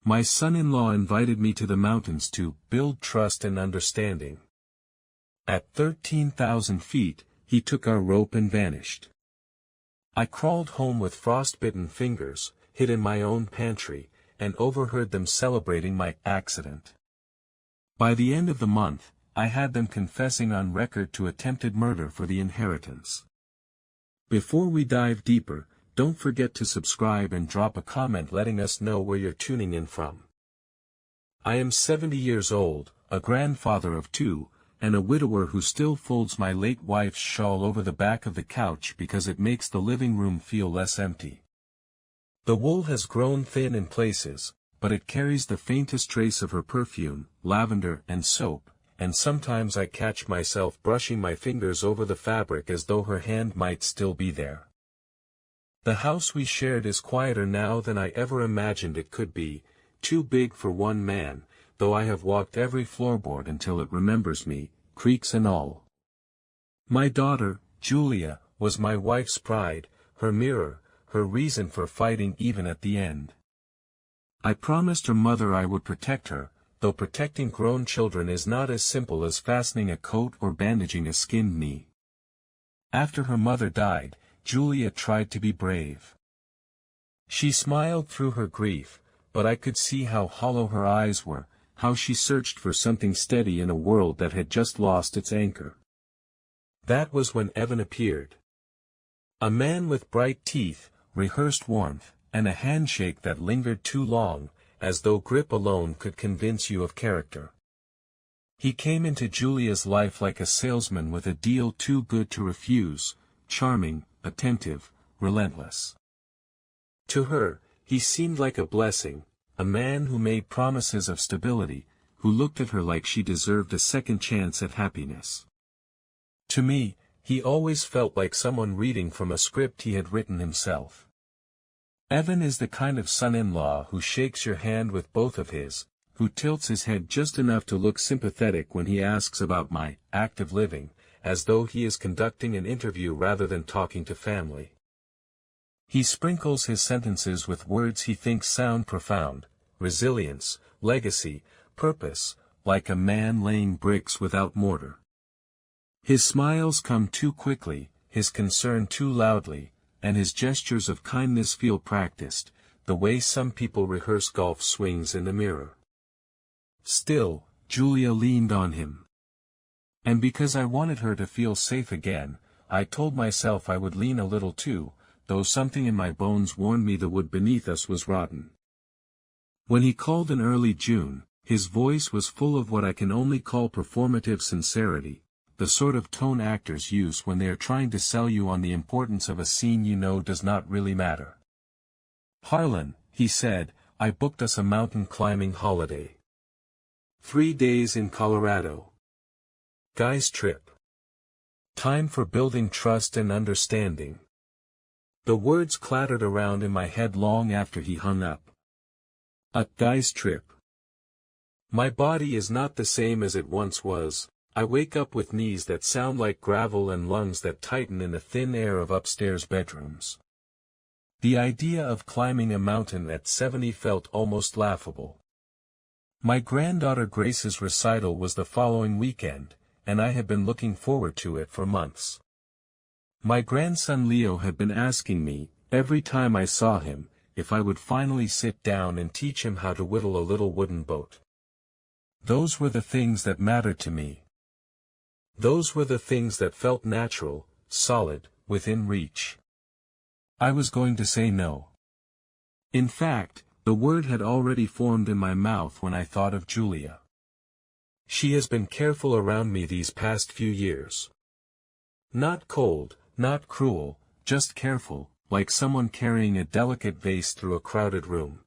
My son-in-law invited me to the mountains to build trust and understanding. At 13,000 feet, he took our rope and vanished. I crawled home with frostbitten fingers, hid in my own pantry, and overheard them celebrating my accident. By the end of the month, I had them confessing on record to attempted murder for the inheritance. Before we dive deeper, don't forget to subscribe and drop a comment letting us know where you're tuning in from. I am 70 years old, a grandfather of 2, and a widower who still folds my late wife's shawl over the back of the couch because it makes the living room feel less empty. The wool has grown thin in places, but it carries the faintest trace of her perfume, lavender and soap, and sometimes I catch myself brushing my fingers over the fabric as though her hand might still be there. The house we shared is quieter now than I ever imagined it could be, too big for one man, though I have walked every floorboard until it remembers me, creaks and all. My daughter, Julia, was my wife's pride, her mirror, her reason for fighting even at the end. I promised her mother I would protect her, though protecting grown children is not as simple as fastening a coat or bandaging a skinned knee. After her mother died, Julia tried to be brave. She smiled through her grief, but I could see how hollow her eyes were, how she searched for something steady in a world that had just lost its anchor. That was when Evan appeared. A man with bright teeth, rehearsed warmth, and a handshake that lingered too long, as though grip alone could convince you of character. He came into Julia's life like a salesman with a deal too good to refuse, charming, attentive, relentless. To her, he seemed like a blessing, a man who made promises of stability, who looked at her like she deserved a second chance at happiness. To me, he always felt like someone reading from a script he had written himself. Evan is the kind of son-in-law who shakes your hand with both of his, who tilts his head just enough to look sympathetic when he asks about my active living, as though he is conducting an interview rather than talking to family. He sprinkles his sentences with words he thinks sound profound: resilience, legacy, purpose, like a man laying bricks without mortar. His smiles come too quickly, his concern too loudly, and his gestures of kindness feel practiced, the way some people rehearse golf swings in the mirror. Still, Julia leaned on him. And because I wanted her to feel safe again, I told myself I would lean a little too, though something in my bones warned me the wood beneath us was rotten. When he called in early June, his voice was full of what I can only call performative sincerity, the sort of tone actors use when they are trying to sell you on the importance of a scene you know does not really matter. "Harlan," he said, "I booked us a mountain climbing holiday. 3 days in Colorado. Guy's trip. Time for building trust and understanding." The words clattered around in my head long after he hung up. A guy's trip. My body is not the same as it once was. I wake up with knees that sound like gravel and lungs that tighten in the thin air of upstairs bedrooms. The idea of climbing a mountain at 70 felt almost laughable. My granddaughter Grace's recital was the following weekend, and I had been looking forward to it for months. My grandson Leo had been asking me, every time I saw him, if I would finally sit down and teach him how to whittle a little wooden boat. Those were the things that mattered to me. Those were the things that felt natural, solid, within reach. I was going to say no. In fact, the word had already formed in my mouth when I thought of Julia. She has been careful around me these past few years. Not cold, not cruel, just careful, like someone carrying a delicate vase through a crowded room.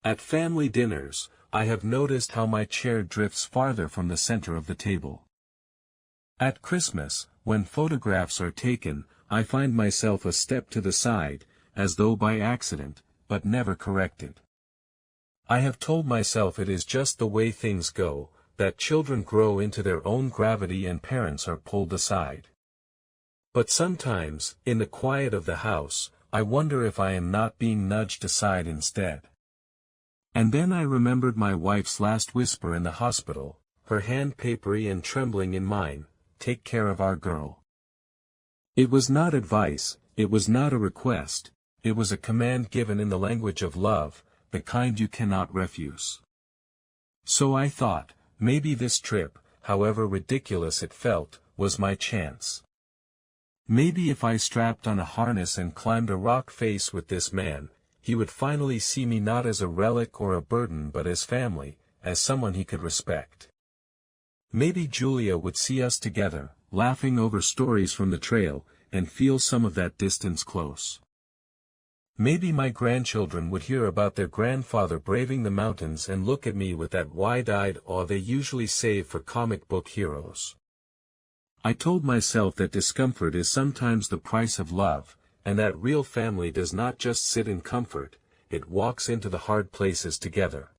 At family dinners, I have noticed how my chair drifts farther from the center of the table. At Christmas, when photographs are taken, I find myself a step to the side, as though by accident, but never corrected. I have told myself it is just the way things go, that children grow into their own gravity and parents are pulled aside. But sometimes, in the quiet of the house, I wonder if I am not being nudged aside instead. And then I remembered my wife's last whisper in the hospital, her hand papery and trembling in mine, "Take care of our girl." It was not advice, it was not a request, it was a command given in the language of love, the kind you cannot refuse. So I thought, maybe this trip, however ridiculous it felt, was my chance. Maybe if I strapped on a harness and climbed a rock face with this man, he would finally see me not as a relic or a burden but as family, as someone he could respect. Maybe Julia would see us together, laughing over stories from the trail, and feel some of that distance close. Maybe my grandchildren would hear about their grandfather braving the mountains and look at me with that wide-eyed awe they usually save for comic book heroes. I told myself that discomfort is sometimes the price of love, and that real family does not just sit in comfort, it walks into the hard places together.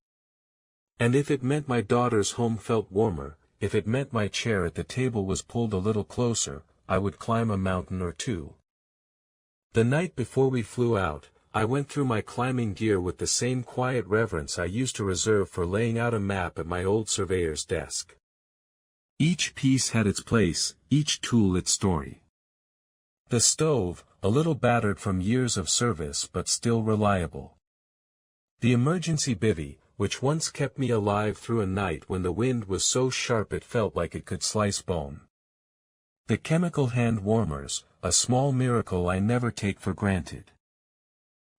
And if it meant my daughter's home felt warmer, if it meant my chair at the table was pulled a little closer, I would climb a mountain or two. The night before we flew out, I went through my climbing gear with the same quiet reverence I used to reserve for laying out a map at my old surveyor's desk. Each piece had its place, each tool its story. The stove, a little battered from years of service but still reliable. The emergency bivvy, which once kept me alive through a night when the wind was so sharp it felt like it could slice bone. The chemical hand warmers, a small miracle I never take for granted.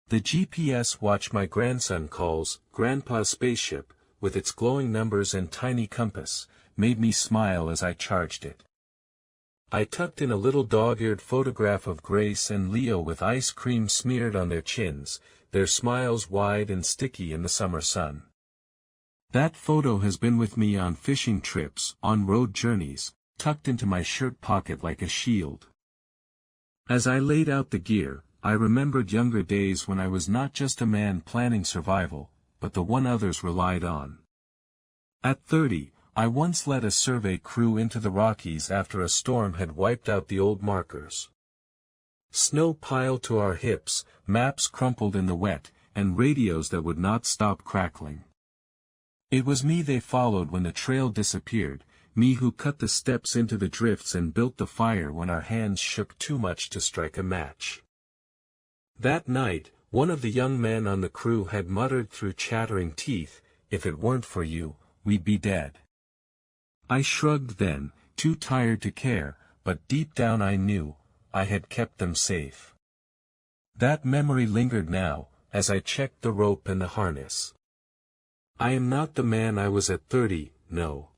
The GPS watch my grandson calls Grandpa's spaceship, with its glowing numbers and tiny compass, made me smile as I charged it. I tucked in a little dog-eared photograph of Grace and Leo with ice cream smeared on their chins, their smiles wide and sticky in the summer sun. That photo has been with me on fishing trips, on road journeys, tucked into my shirt pocket like a shield. As I laid out the gear, I remembered younger days when I was not just a man planning survival, but the one others relied on. At 30, I once led a survey crew into the Rockies after a storm had wiped out the old markers. Snow piled to our hips, maps crumpled in the wet, and radios that would not stop crackling. It was me they followed when the trail disappeared, me who cut the steps into the drifts and built the fire when our hands shook too much to strike a match. That night, one of the young men on the crew had muttered through chattering teeth, "If it weren't for you, we'd be dead." I shrugged then, too tired to care, but deep down I knew, I had kept them safe. That memory lingered now, as I checked the rope and the harness. I am not the man I was at 30, no.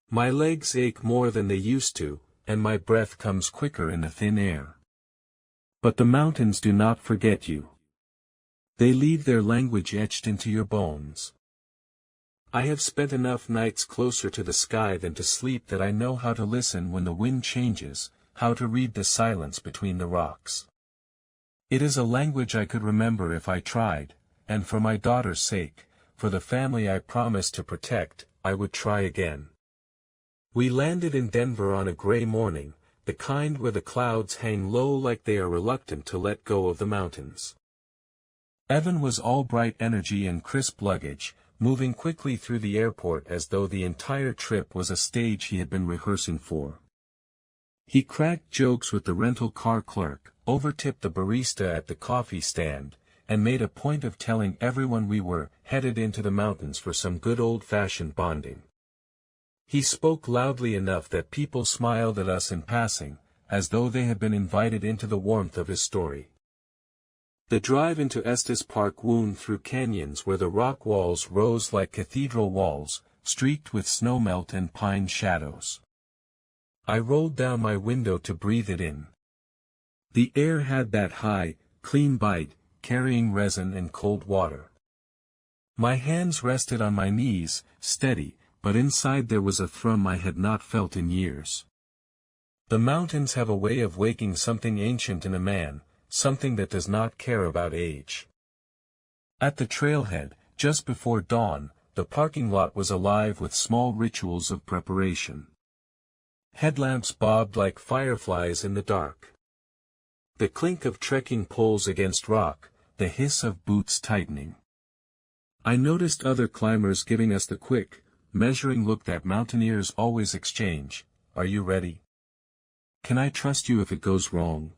My legs ache more than they used to, and my breath comes quicker in the thin air. But the mountains do not forget you. They leave their language etched into your bones. I have spent enough nights closer to the sky than to sleep that I know how to listen when the wind changes, how to read the silence between the rocks. It is a language I could remember if I tried, and for my daughter's sake, for the family I promised to protect, I would try again. We landed in Denver on a gray morning, the kind where the clouds hang low like they are reluctant to let go of the mountains. Evan was all bright energy and crisp luggage, moving quickly through the airport as though the entire trip was a stage he had been rehearsing for. He cracked jokes with the rental car clerk, overtipped the barista at the coffee stand, and made a point of telling everyone we were headed into the mountains for some good old-fashioned bonding. He spoke loudly enough that people smiled at us in passing, as though they had been invited into the warmth of his story. The drive into Estes Park wound through canyons where the rock walls rose like cathedral walls, streaked with snowmelt and pine shadows. I rolled down my window to breathe it in. The air had that high, clean bite, carrying resin and cold water. My hands rested on my knees, steady, but inside there was a thrum I had not felt in years. The mountains have a way of waking something ancient in a man, something that does not care about age. At the trailhead, just before dawn, the parking lot was alive with small rituals of preparation. Headlamps bobbed like fireflies in the dark. The clink of trekking poles against rock, the hiss of boots tightening. I noticed other climbers giving us the quick, measuring look that mountaineers always exchange. Are you ready? Can I trust you if it goes wrong?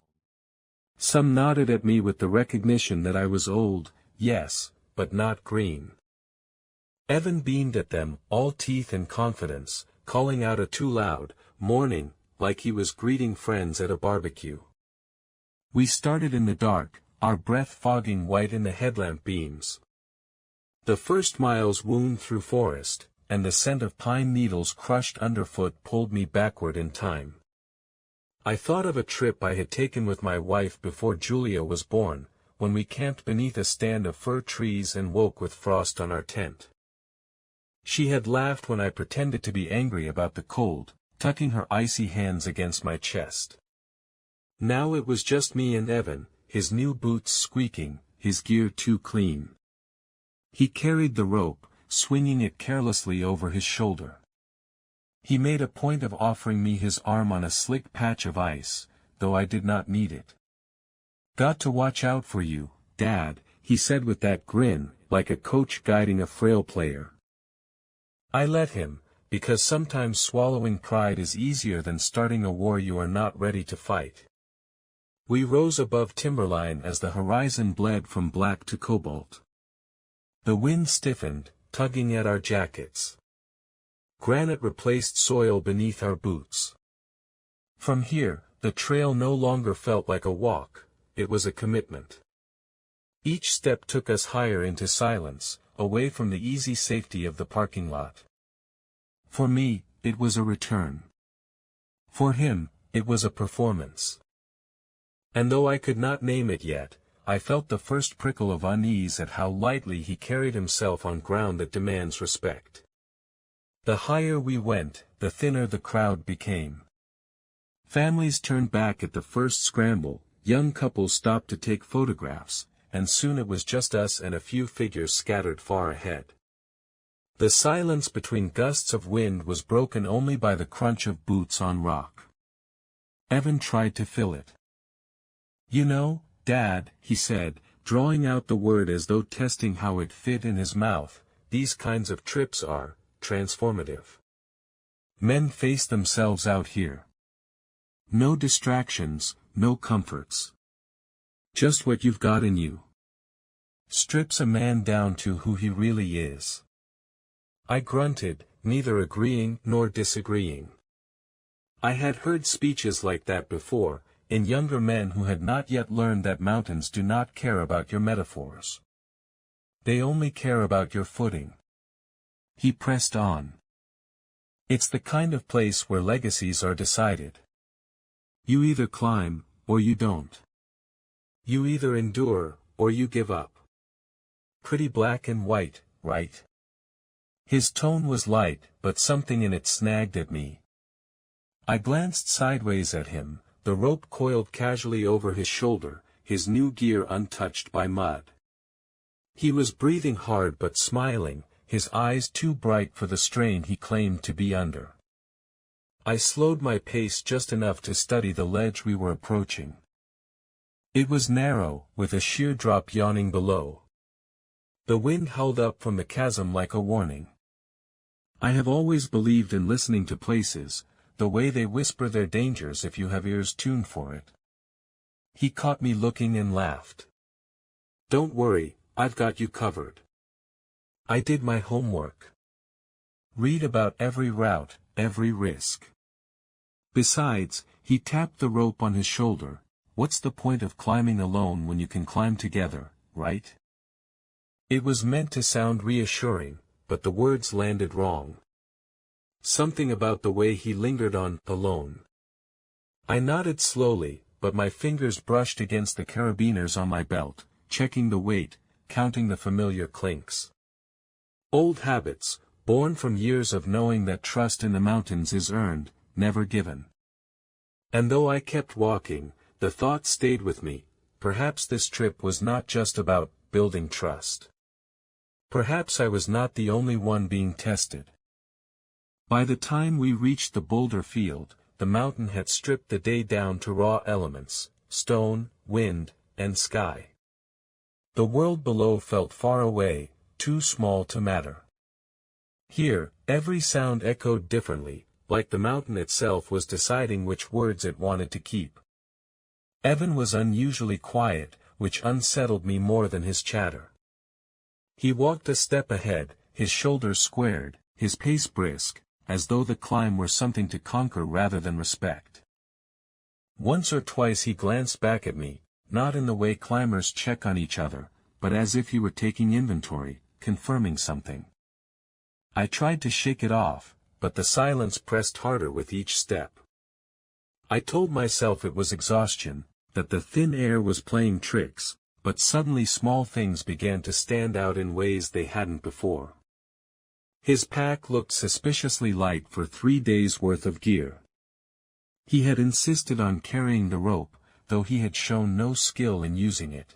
Some nodded at me with the recognition that I was old, yes, but not green. Evan beamed at them, all teeth and confidence, calling out a too loud, morning, like he was greeting friends at a barbecue. We started in the dark, our breath fogging white in the headlamp beams. The first miles wound through forest, and the scent of pine needles crushed underfoot pulled me backward in time. I thought of a trip I had taken with my wife before Julia was born, when we camped beneath a stand of fir trees and woke with frost on our tent. She had laughed when I pretended to be angry about the cold, tucking her icy hands against my chest. Now it was just me and Evan, his new boots squeaking, his gear too clean. He carried the rope, swinging it carelessly over his shoulder. He made a point of offering me his arm on a slick patch of ice, though I did not need it. Got to watch out for you, Dad, he said with that grin, like a coach guiding a frail player. I let him, because sometimes swallowing pride is easier than starting a war you are not ready to fight. We rose above timberline as the horizon bled from black to cobalt. The wind stiffened, tugging at our jackets. Granite replaced soil beneath our boots. From here, the trail no longer felt like a walk, it was a commitment. Each step took us higher into silence, away from the easy safety of the parking lot. For me, it was a return. For him, it was a performance. And though I could not name it yet, I felt the first prickle of unease at how lightly he carried himself on ground that demands respect. The higher we went, the thinner the crowd became. Families turned back at the first scramble, young couples stopped to take photographs, and soon it was just us and a few figures scattered far ahead. The silence between gusts of wind was broken only by the crunch of boots on rock. Evan tried to fill it. You know, Dad, he said, drawing out the word as though testing how it fit in his mouth, these kinds of trips are transformative. Men face themselves out here. No distractions, no comforts. Just what you've got in you. Strips a man down to who he really is. I grunted, neither agreeing nor disagreeing. I had heard speeches like that before, in younger men who had not yet learned that mountains do not care about your metaphors. They only care about your footing. He pressed on. It's the kind of place where legacies are decided. You either climb, or you don't. You either endure, or you give up. Pretty black and white, right? His tone was light, but something in it snagged at me. I glanced sideways at him, the rope coiled casually over his shoulder, his new gear untouched by mud. He was breathing hard but smiling, his eyes too bright for the strain he claimed to be under. I slowed my pace just enough to study the ledge we were approaching. It was narrow, with a sheer drop yawning below. The wind howled up from the chasm like a warning. I have always believed in listening to places, the way they whisper their dangers if you have ears tuned for it. He caught me looking and laughed. Don't worry, I've got you covered. I did my homework. Read about every route, every risk. Besides, he tapped the rope on his shoulder, what's the point of climbing alone when you can climb together, right? It was meant to sound reassuring, but the words landed wrong. Something about the way he lingered on alone. I nodded slowly, but my fingers brushed against the carabiners on my belt, checking the weight, counting the familiar clinks. Old habits, born from years of knowing that trust in the mountains is earned, never given. And though I kept walking, the thought stayed with me, perhaps this trip was not just about building trust. Perhaps I was not the only one being tested. By the time we reached the boulder field, the mountain had stripped the day down to raw elements, stone, wind, and sky. The world below felt far away, too small to matter. Here, every sound echoed differently, like the mountain itself was deciding which words it wanted to keep. Evan was unusually quiet, which unsettled me more than his chatter. He walked a step ahead, his shoulders squared, his pace brisk, as though the climb were something to conquer rather than respect. Once or twice he glanced back at me, not in the way climbers check on each other, but as if he were taking inventory, confirming something. I tried to shake it off, but the silence pressed harder with each step. I told myself it was exhaustion, that the thin air was playing tricks, but suddenly small things began to stand out in ways they hadn't before. His pack looked suspiciously light for 3 days' worth of gear. He had insisted on carrying the rope, though he had shown no skill in using it.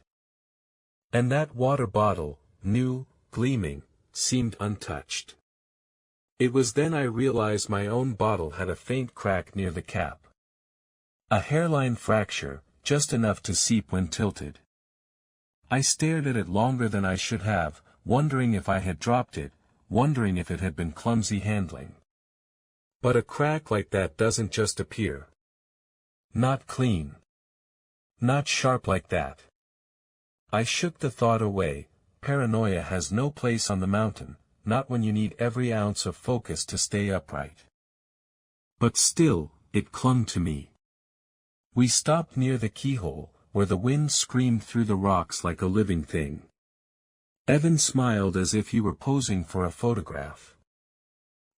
And that water bottle, new, gleaming, seemed untouched. It was then I realized my own bottle had a faint crack near the cap. A hairline fracture, just enough to seep when tilted. I stared at it longer than I should have, wondering if I had dropped it, wondering if it had been clumsy handling. But a crack like that doesn't just appear. Not clean. Not sharp like that. I shook the thought away. Paranoia has no place on the mountain, not when you need every ounce of focus to stay upright. But still, it clung to me. We stopped near the keyhole, where the wind screamed through the rocks like a living thing. Evan smiled as if he were posing for a photograph.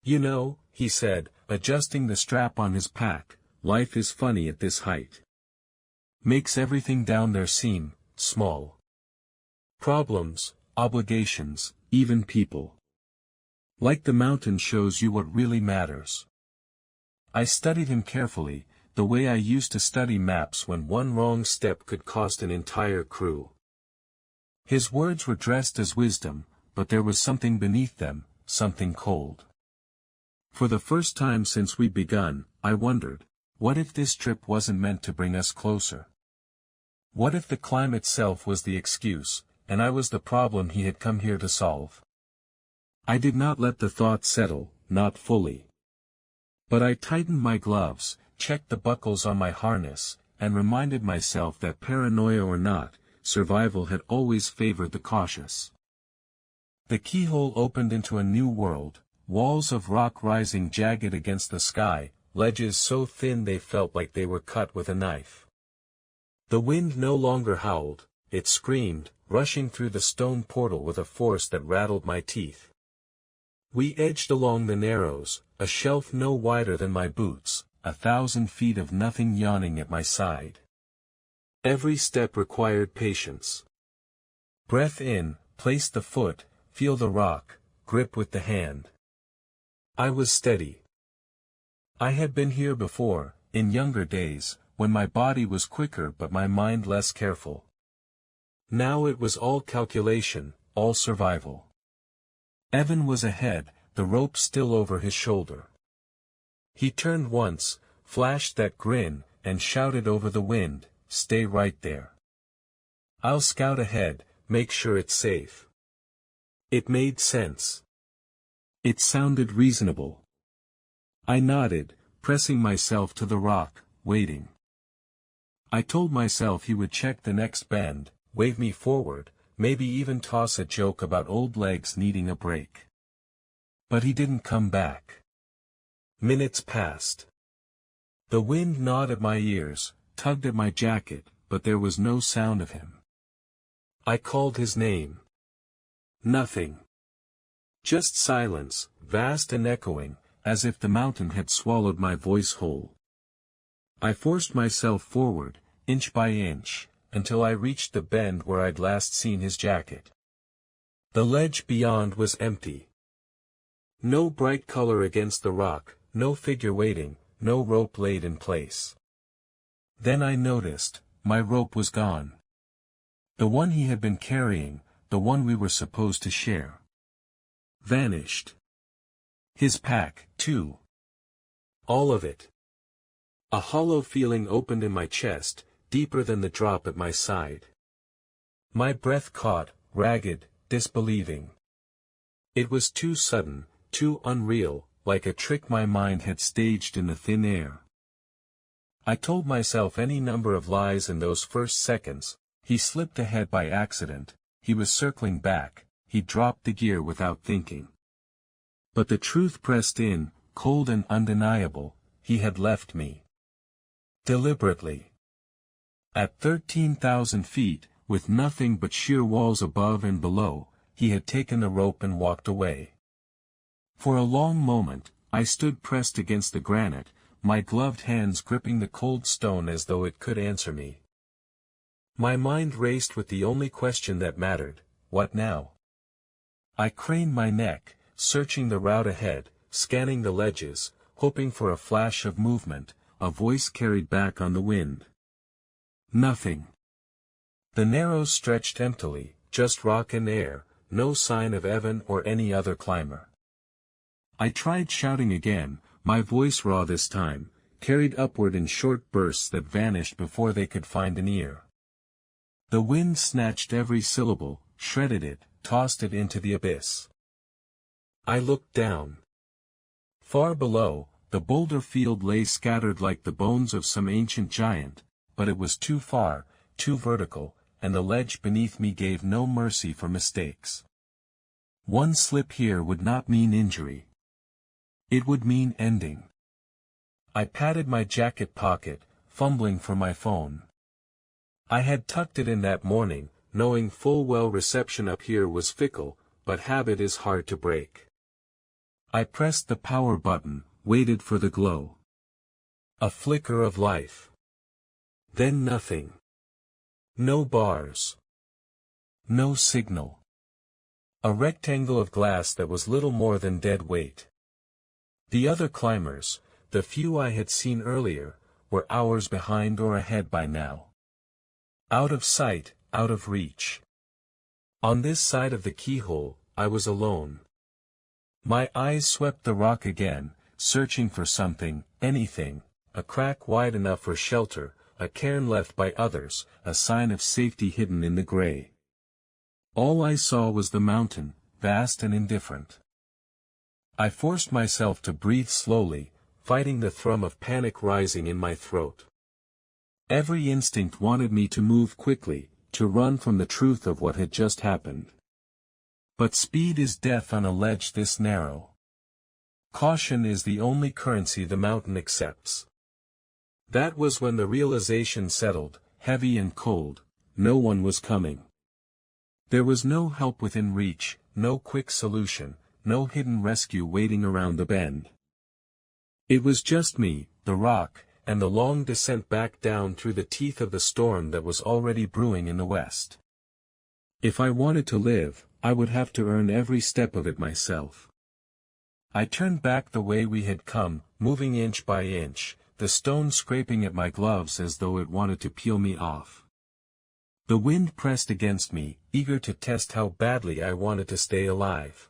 "You know," he said, adjusting the strap on his pack, "life is funny at this height. Makes everything down there seem small. Problems, obligations, even people. Like the mountain shows you what really matters." I studied him carefully, the way I used to study maps when one wrong step could cost an entire crew. His words were dressed as wisdom, but there was something beneath them, something cold. For the first time since we'd begun, I wondered, what if this trip wasn't meant to bring us closer? What if the climb itself was the excuse, and I was the problem he had come here to solve? I did not let the thought settle, not fully. But I tightened my gloves, checked the buckles on my harness, and reminded myself that paranoia or not, survival had always favored the cautious. The keyhole opened into a new world, walls of rock rising jagged against the sky, ledges so thin they felt like they were cut with a knife. The wind no longer howled, it screamed, rushing through the stone portal with a force that rattled my teeth. We edged along the narrows, a shelf no wider than my boots, 1,000 feet of nothing yawning at my side. Every step required patience. Breath in, place the foot, feel the rock, grip with the hand. I was steady. I had been here before, in younger days, when my body was quicker but my mind less careful. Now it was all calculation, all survival. Evan was ahead, the rope still over his shoulder. He turned once, flashed that grin, and shouted over the wind, "Stay right there. I'll scout ahead, make sure it's safe." It made sense. It sounded reasonable. I nodded, pressing myself to the rock, waiting. I told myself he would check the next bend, wave me forward, maybe even toss a joke about old legs needing a break. But he didn't come back. Minutes passed. The wind gnawed at my ears, tugged at my jacket, but there was no sound of him. I called his name. Nothing. Just silence, vast and echoing, as if the mountain had swallowed my voice whole. I forced myself forward, inch by inch, until I reached the bend where I'd last seen his jacket. The ledge beyond was empty. No bright color against the rock, no figure waiting, no rope laid in place. Then I noticed, my rope was gone. The one he had been carrying, the one we were supposed to share. Vanished. His pack, too. All of it. A hollow feeling opened in my chest, deeper than the drop at my side. My breath caught, ragged, disbelieving. It was too sudden, too unreal, like a trick my mind had staged in the thin air. I told myself any number of lies in those first seconds. He slipped ahead by accident, he was circling back, he dropped the gear without thinking. But the truth pressed in, cold and undeniable, he had left me. Deliberately. At 13,000 feet, with nothing but sheer walls above and below, he had taken the rope and walked away. For a long moment, I stood pressed against the granite, my gloved hands gripping the cold stone as though it could answer me. My mind raced with the only question that mattered: what now? I craned my neck, searching the route ahead, scanning the ledges, hoping for a flash of movement, a voice carried back on the wind. Nothing. The narrows stretched emptily, just rock and air, no sign of Evan or any other climber. I tried shouting again, my voice raw this time, carried upward in short bursts that vanished before they could find an ear. The wind snatched every syllable, shredded it, tossed it into the abyss. I looked down. Far below, the boulder field lay scattered like the bones of some ancient giant, but it was too far, too vertical, and the ledge beneath me gave no mercy for mistakes. One slip here would not mean injury. It would mean ending. I patted my jacket pocket, fumbling for my phone. I had tucked it in that morning, knowing full well reception up here was fickle, but habit is hard to break. I pressed the power button, waited for the glow. A flicker of life. Then nothing. No bars. No signal. A rectangle of glass that was little more than dead weight. The other climbers, the few I had seen earlier, were hours behind or ahead by now. Out of sight, out of reach. On this side of the keyhole, I was alone. My eyes swept the rock again, searching for something, anything, a crack wide enough for shelter, a cairn left by others, a sign of safety hidden in the gray. All I saw was the mountain, vast and indifferent. I forced myself to breathe slowly, fighting the thrum of panic rising in my throat. Every instinct wanted me to move quickly, to run from the truth of what had just happened. But speed is death on a ledge this narrow. Caution is the only currency the mountain accepts. That was when the realization settled, heavy and cold. No one was coming. There was no help within reach, no quick solution, no hidden rescue waiting around the bend. It was just me, the rock, and the long descent back down through the teeth of the storm that was already brewing in the west. If I wanted to live, I would have to earn every step of it myself. I turned back the way we had come, moving inch by inch, the stone scraping at my gloves as though it wanted to peel me off. The wind pressed against me, eager to test how badly I wanted to stay alive.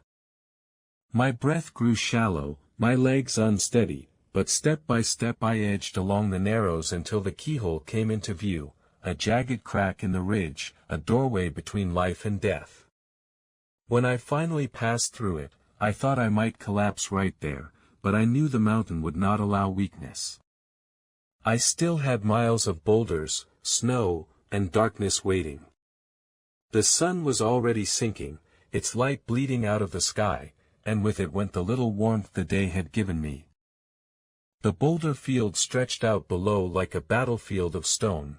My breath grew shallow, my legs unsteady, but step by step I edged along the narrows until the keyhole came into view, a jagged crack in the ridge, a doorway between life and death. When I finally passed through it, I thought I might collapse right there, but I knew the mountain would not allow weakness. I still had miles of boulders, snow, and darkness waiting. The sun was already sinking, its light bleeding out of the sky, and with it went the little warmth the day had given me. The boulder field stretched out below like a battlefield of stone.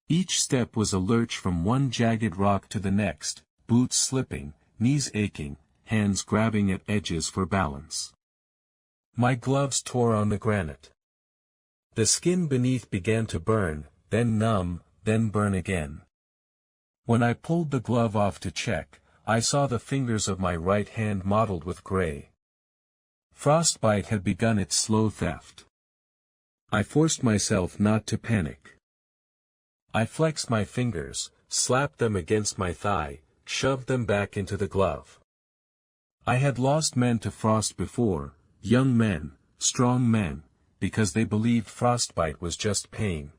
Each step was a lurch from one jagged rock to the next, boots slipping, knees aching, hands grabbing at edges for balance. My gloves tore on the granite. The skin beneath began to burn, then numb, then burn again. When I pulled the glove off to check, I saw the fingers of my right hand mottled with gray. Frostbite had begun its slow theft. I forced myself not to panic. I flexed my fingers, slapped them against my thigh, shoved them back into the glove. I had lost men to frost before, young men, strong men, because they believed frostbite was just pain.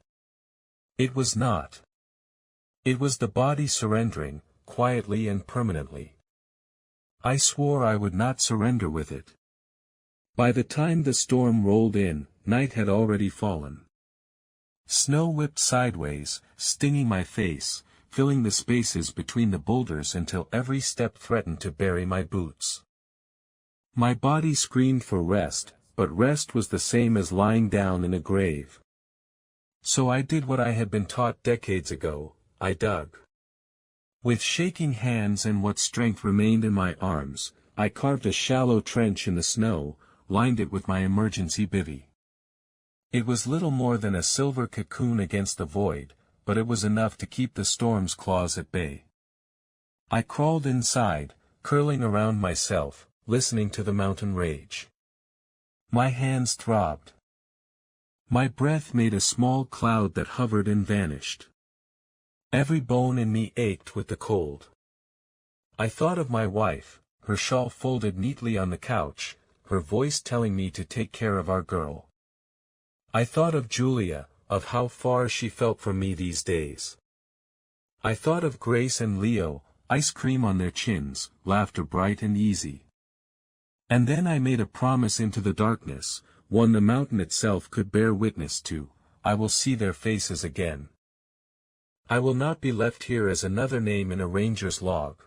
It was not. It was the body surrendering, quietly and permanently. I swore I would not surrender with it. By the time the storm rolled in, night had already fallen. Snow whipped sideways, stinging my face, filling the spaces between the boulders until every step threatened to bury my boots. My body screamed for rest, but rest was the same as lying down in a grave. So I did what I had been taught decades ago, I dug. With shaking hands and what strength remained in my arms, I carved a shallow trench in the snow, lined it with my emergency bivvy. It was little more than a silver cocoon against the void, but it was enough to keep the storm's claws at bay. I crawled inside, curling around myself, listening to the mountain rage. My hands throbbed. My breath made a small cloud that hovered and vanished. Every bone in me ached with the cold. I thought of my wife, her shawl folded neatly on the couch, her voice telling me to take care of our girl. I thought of Julia, of how far she felt from me these days. I thought of Grace and Leo, ice cream on their chins, laughter bright and easy. And then I made a promise into the darkness, one the mountain itself could bear witness to: I will see their faces again. I will not be left here as another name in a ranger's log.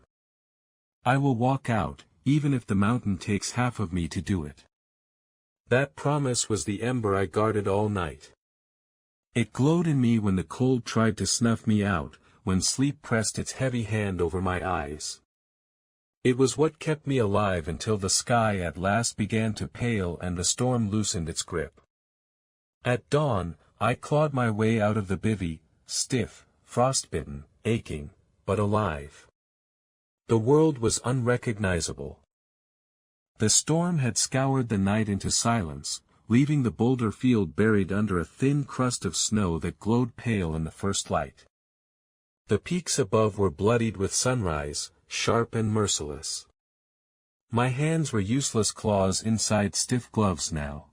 I will walk out, even if the mountain takes half of me to do it. That promise was the ember I guarded all night. It glowed in me when the cold tried to snuff me out, when sleep pressed its heavy hand over my eyes. It was what kept me alive until the sky at last began to pale and the storm loosened its grip. At dawn, I clawed my way out of the bivvy, stiff, frostbitten, aching, but alive. The world was unrecognizable. The storm had scoured the night into silence, leaving the boulder field buried under a thin crust of snow that glowed pale in the first light. The peaks above were bloodied with sunrise, sharp and merciless. My hands were useless claws inside stiff gloves now.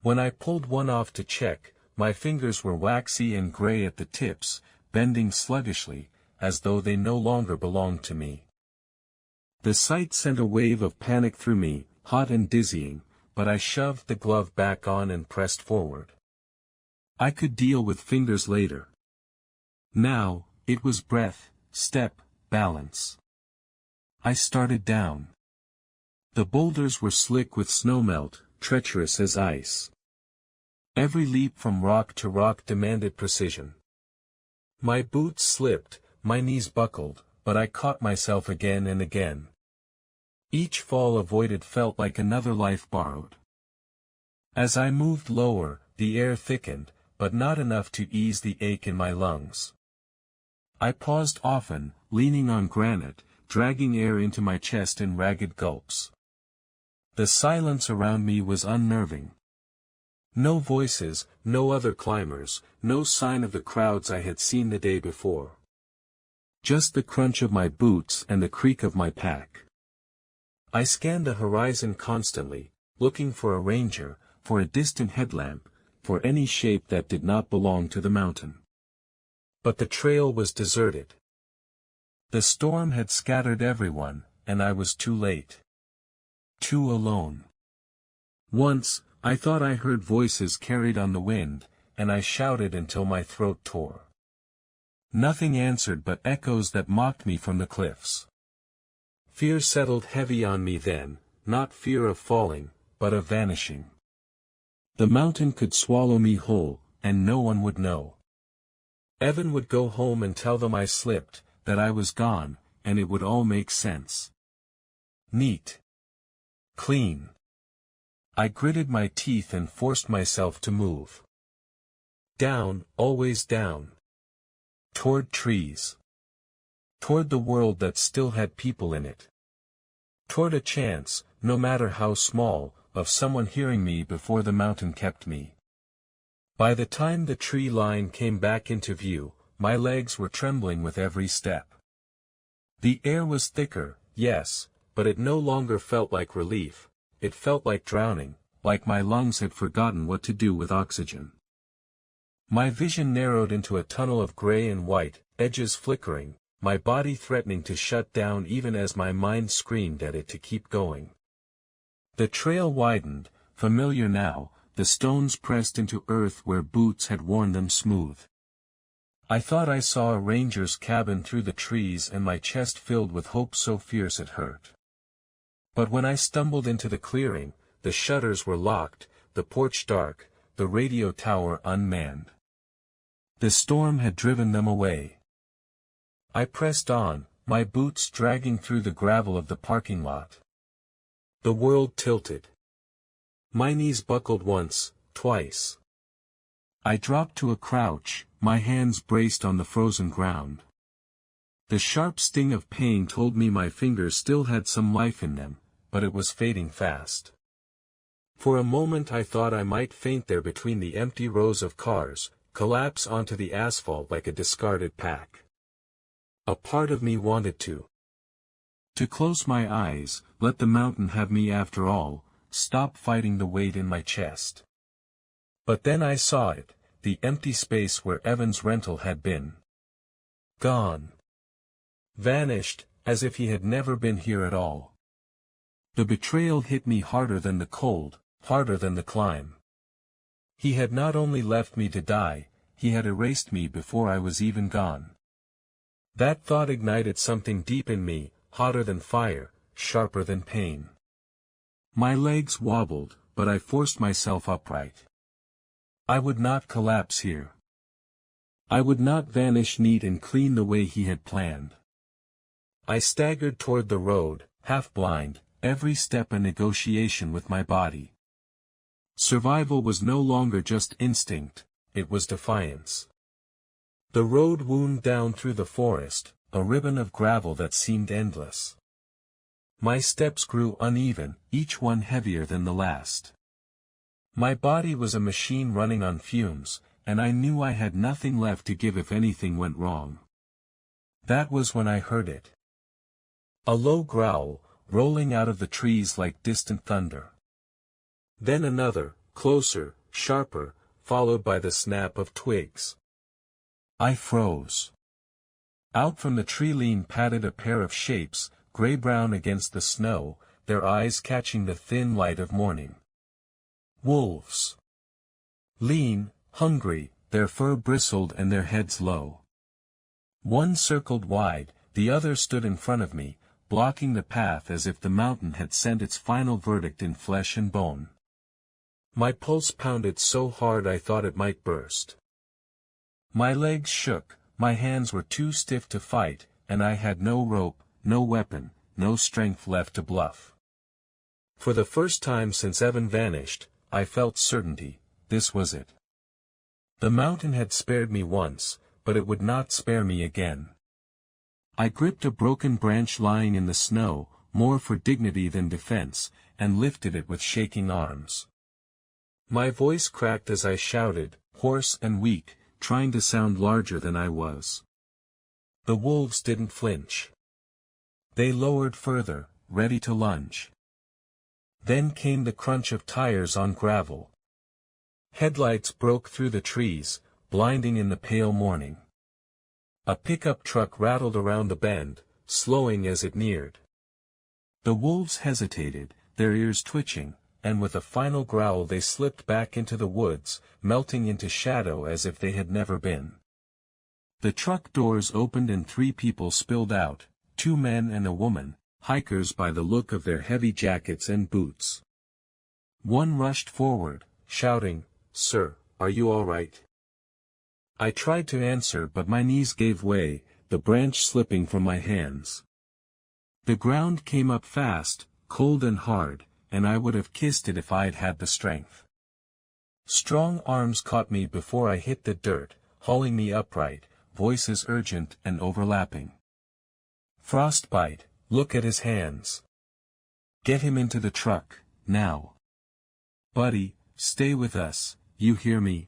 When I pulled one off to check, my fingers were waxy and gray at the tips, bending sluggishly, as though they no longer belonged to me. The sight sent a wave of panic through me, hot and dizzying, but I shoved the glove back on and pressed forward. I could deal with fingers later. Now, it was breath, step, balance. I started down. The boulders were slick with snowmelt, treacherous as ice. Every leap from rock to rock demanded precision. My boots slipped, my knees buckled, but I caught myself again and again. Each fall avoided felt like another life borrowed. As I moved lower, the air thickened, but not enough to ease the ache in my lungs. I paused often, leaning on granite, dragging air into my chest in ragged gulps. The silence around me was unnerving. No voices, no other climbers, no sign of the crowds I had seen the day before. Just the crunch of my boots and the creak of my pack. I scanned the horizon constantly, looking for a ranger, for a distant headlamp, for any shape that did not belong to the mountain. But the trail was deserted. The storm had scattered everyone, and I was too late. Too alone. Once, I thought I heard voices carried on the wind, and I shouted until my throat tore. Nothing answered but echoes that mocked me from the cliffs. Fear settled heavy on me then, not fear of falling, but of vanishing. The mountain could swallow me whole, and no one would know. Evan would go home and tell them I slipped, that I was gone, and it would all make sense. Neat. Clean. I gritted my teeth and forced myself to move. Down, always down. Toward trees. Toward the world that still had people in it. Toward a chance, no matter how small, of someone hearing me before the mountain kept me. By the time the tree line came back into view, my legs were trembling with every step. The air was thicker, yes, but it no longer felt like relief, it felt like drowning, like my lungs had forgotten what to do with oxygen. My vision narrowed into a tunnel of gray and white, edges flickering, my body threatening to shut down even as my mind screamed at it to keep going. The trail widened, familiar now, the stones pressed into earth where boots had worn them smooth. I thought I saw a ranger's cabin through the trees and my chest filled with hope so fierce it hurt. But when I stumbled into the clearing, the shutters were locked, the porch dark, the radio tower unmanned. The storm had driven them away. I pressed on, my boots dragging through the gravel of the parking lot. The world tilted. My knees buckled once, twice. I dropped to a crouch, my hands braced on the frozen ground. The sharp sting of pain told me my fingers still had some life in them, but it was fading fast. For a moment I thought I might faint there between the empty rows of cars, collapse onto the asphalt like a discarded pack. A part of me wanted to close my eyes, let the mountain have me after all, stop fighting the weight in my chest. But then I saw it, the empty space where Evan's rental had been. Gone. Vanished, as if he had never been here at all. The betrayal hit me harder than the cold, harder than the climb. He had not only left me to die, he had erased me before I was even gone. That thought ignited something deep in me, hotter than fire, sharper than pain. My legs wobbled, but I forced myself upright. I would not collapse here. I would not vanish neat and clean the way he had planned. I staggered toward the road, half blind, every step a negotiation with my body. Survival was no longer just instinct, it was defiance. The road wound down through the forest, a ribbon of gravel that seemed endless. My steps grew uneven, each one heavier than the last. My body was a machine running on fumes, and I knew I had nothing left to give if anything went wrong. That was when I heard it. A low growl, rolling out of the trees like distant thunder. Then another, closer, sharper, followed by the snap of twigs. I froze. Out from the tree lean padded a pair of shapes, gray-brown against the snow, their eyes catching the thin light of morning. Wolves. Lean, hungry, their fur bristled and their heads low. One circled wide, the other stood in front of me, blocking the path as if the mountain had sent its final verdict in flesh and bone. My pulse pounded so hard I thought it might burst. My legs shook, my hands were too stiff to fight, and I had no rope, no weapon, no strength left to bluff. For the first time since Evan vanished, I felt certainty, this was it. The mountain had spared me once, but it would not spare me again. I gripped a broken branch lying in the snow, more for dignity than defense, and lifted it with shaking arms. My voice cracked as I shouted, hoarse and weak, trying to sound larger than I was. The wolves didn't flinch. They lowered further, ready to lunge. Then came the crunch of tires on gravel. Headlights broke through the trees, blinding in the pale morning. A pickup truck rattled around the bend, slowing as it neared. The wolves hesitated, their ears twitching, and with a final growl they slipped back into the woods, melting into shadow as if they had never been. The truck doors opened and 3 people spilled out, 2 men and a woman, hikers by the look of their heavy jackets and boots. One rushed forward, shouting, "Sir, are you all right?" I tried to answer but my knees gave way, the branch slipping from my hands. The ground came up fast, cold and hard, and I would have kissed it if I'd had the strength. Strong arms caught me before I hit the dirt, hauling me upright, voices urgent and overlapping. "Frostbite, look at his hands. Get him into the truck, now. Buddy, stay with us, you hear me?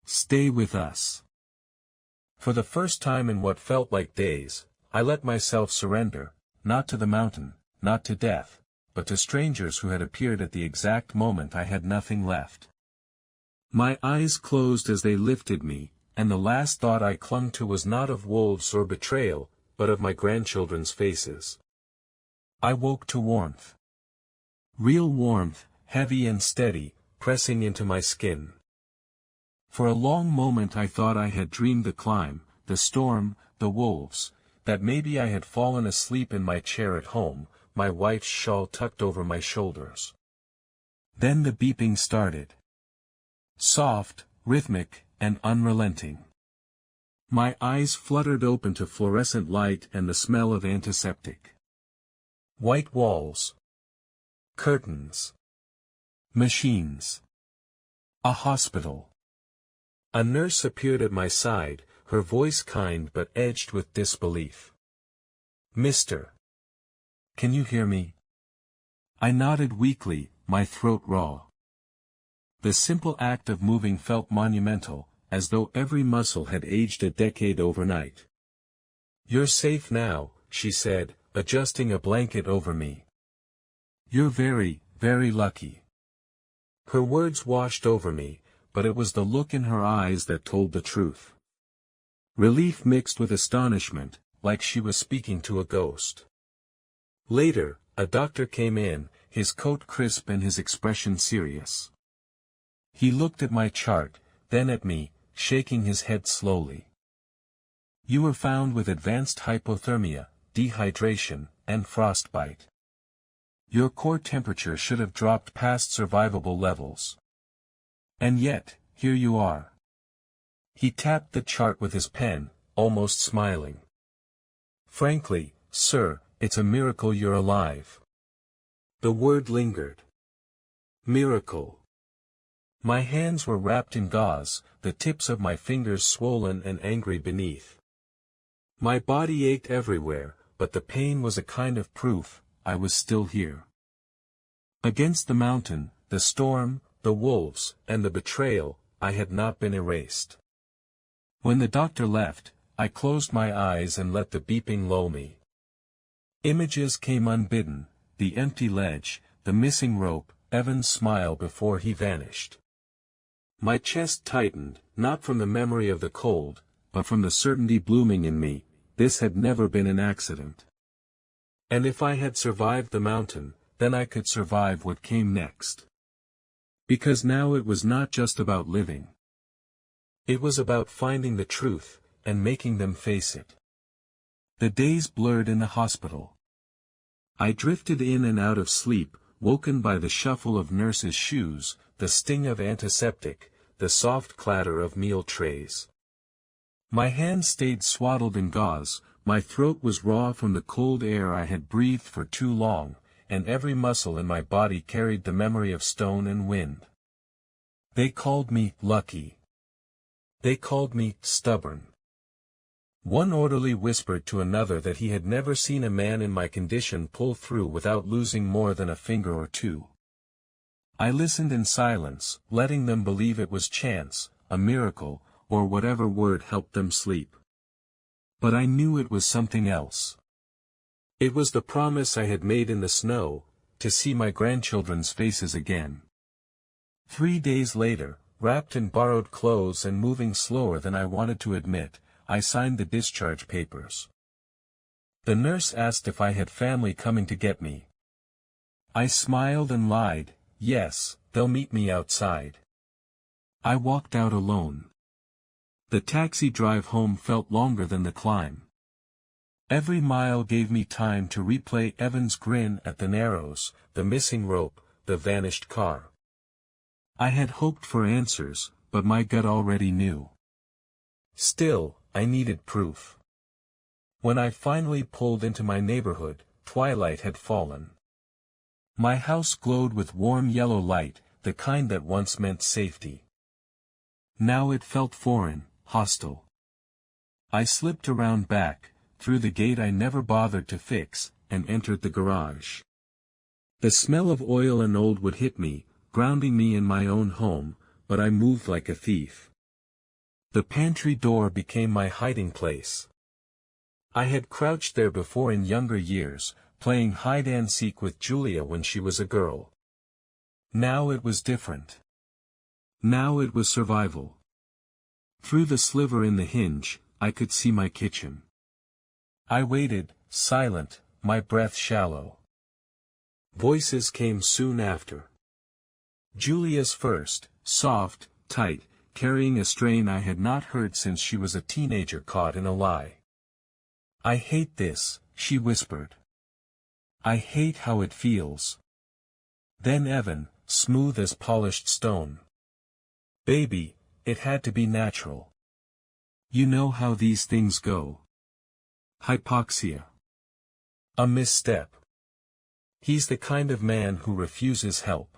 Stay with us." For the first time in what felt like days, I let myself surrender, not to the mountain, not to death, but to strangers who had appeared at the exact moment I had nothing left. My eyes closed as they lifted me, and the last thought I clung to was not of wolves or betrayal, but of my grandchildren's faces. I woke to warmth. Real warmth, heavy and steady, pressing into my skin. For a long moment I thought I had dreamed the climb, the storm, the wolves, that maybe I had fallen asleep in my chair at home, my wife's shawl tucked over my shoulders. Then the beeping started. Soft, rhythmic, and unrelenting. My eyes fluttered open to fluorescent light and the smell of antiseptic. White walls. Curtains. Machines. A hospital. A nurse appeared at my side, her voice kind but edged with disbelief. "Mister. Can you hear me?" I nodded weakly, my throat raw. The simple act of moving felt monumental, as though every muscle had aged a decade overnight. "You're safe now," she said, adjusting a blanket over me. "You're very, very lucky." Her words washed over me, but it was the look in her eyes that told the truth. Relief mixed with astonishment, like she was speaking to a ghost. Later, a doctor came in, his coat crisp and his expression serious. He looked at my chart, then at me, shaking his head slowly. "You were found with advanced hypothermia, dehydration, and frostbite. Your core temperature should have dropped past survivable levels. And yet, here you are." He tapped the chart with his pen, almost smiling. "Frankly, sir, it's a miracle you're alive." The word lingered. Miracle. My hands were wrapped in gauze, the tips of my fingers swollen and angry beneath. My body ached everywhere, but the pain was a kind of proof, I was still here. Against the mountain, the storm, the wolves, and the betrayal, I had not been erased. When the doctor left, I closed my eyes and let the beeping lull me. Images came unbidden, the empty ledge, the missing rope, Evan's smile before he vanished. My chest tightened, not from the memory of the cold, but from the certainty blooming in me, this had never been an accident. And if I had survived the mountain, then I could survive what came next. Because now it was not just about living. It was about finding the truth, and making them face it. The days blurred in the hospital. I drifted in and out of sleep, woken by the shuffle of nurses' shoes, the sting of antiseptic, the soft clatter of meal trays. My hands stayed swaddled in gauze, my throat was raw from the cold air I had breathed for too long, and every muscle in my body carried the memory of stone and wind. They called me lucky. They called me stubborn. One orderly whispered to another that he had never seen a man in my condition pull through without losing more than a finger or two. I listened in silence, letting them believe it was chance, a miracle, or whatever word helped them sleep. But I knew it was something else. It was the promise I had made in the snow, to see my grandchildren's faces again. 3 days later, wrapped in borrowed clothes and moving slower than I wanted to admit, I signed the discharge papers. The nurse asked if I had family coming to get me. I smiled and lied, "Yes, they'll meet me outside." I walked out alone. The taxi drive home felt longer than the climb. Every mile gave me time to replay Evan's grin at the Narrows, the missing rope, the vanished car. I had hoped for answers, but my gut already knew. Still, I needed proof. When I finally pulled into my neighborhood, twilight had fallen. My house glowed with warm yellow light, the kind that once meant safety. Now it felt foreign, hostile. I slipped around back, through the gate I never bothered to fix, and entered the garage. The smell of oil and old wood hit me, grounding me in my own home, but I moved like a thief. The pantry door became my hiding place. I had crouched there before in younger years, playing hide-and-seek with Julia when she was a girl. Now it was different. Now it was survival. Through the sliver in the hinge, I could see my kitchen. I waited, silent, my breath shallow. Voices came soon after. Julia's first, soft, tight, carrying a strain I had not heard since she was a teenager caught in a lie. "I hate this," she whispered. "I hate how it feels." Then Evan, smooth as polished stone. "Baby, it had to be natural. You know how these things go. Hypoxia. A misstep. He's the kind of man who refuses help."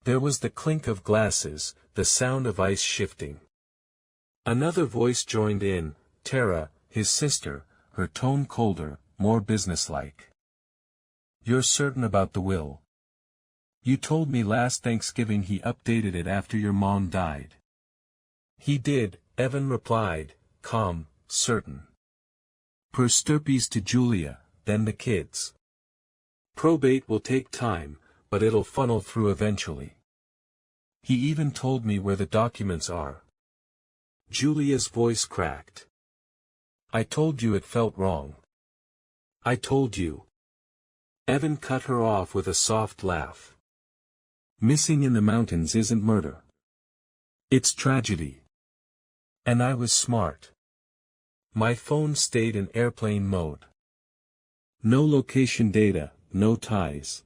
There was the clink of glasses, the sound of ice shifting. Another voice joined in, Tara, his sister, her tone colder, more businesslike. "You're certain about the will? You told me last Thanksgiving he updated it after your mom died." "He did," Evan replied, calm, certain. "Per stirpes to Julia, then the kids. Probate will take time, but it'll funnel through eventually. He even told me where the documents are." Julia's voice cracked. "I told you it felt wrong. I told you." Evan cut her off with a soft laugh. "Missing in the mountains isn't murder. It's tragedy. And I was smart. My phone stayed in airplane mode. No location data, no ties.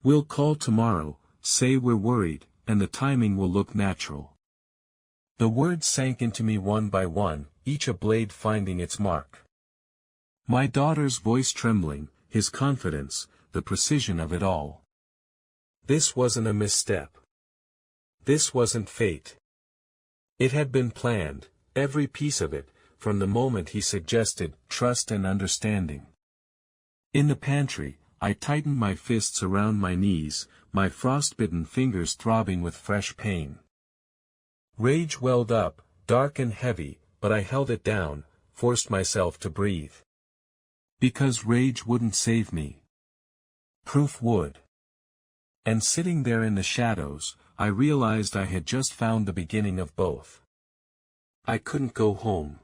We'll call tomorrow, say we're worried, and the timing will look natural." The words sank into me one by one, each a blade finding its mark. My daughter's voice trembling, his confidence, the precision of it all. This wasn't a misstep. This wasn't fate. It had been planned, every piece of it, from the moment he suggested trust and understanding. In the pantry, I tightened my fists around my knees, my frostbitten fingers throbbing with fresh pain. Rage welled up, dark and heavy, but I held it down, forced myself to breathe. Because rage wouldn't save me. Proof would. And sitting there in the shadows, I realized I had just found the beginning of both. I couldn't go home.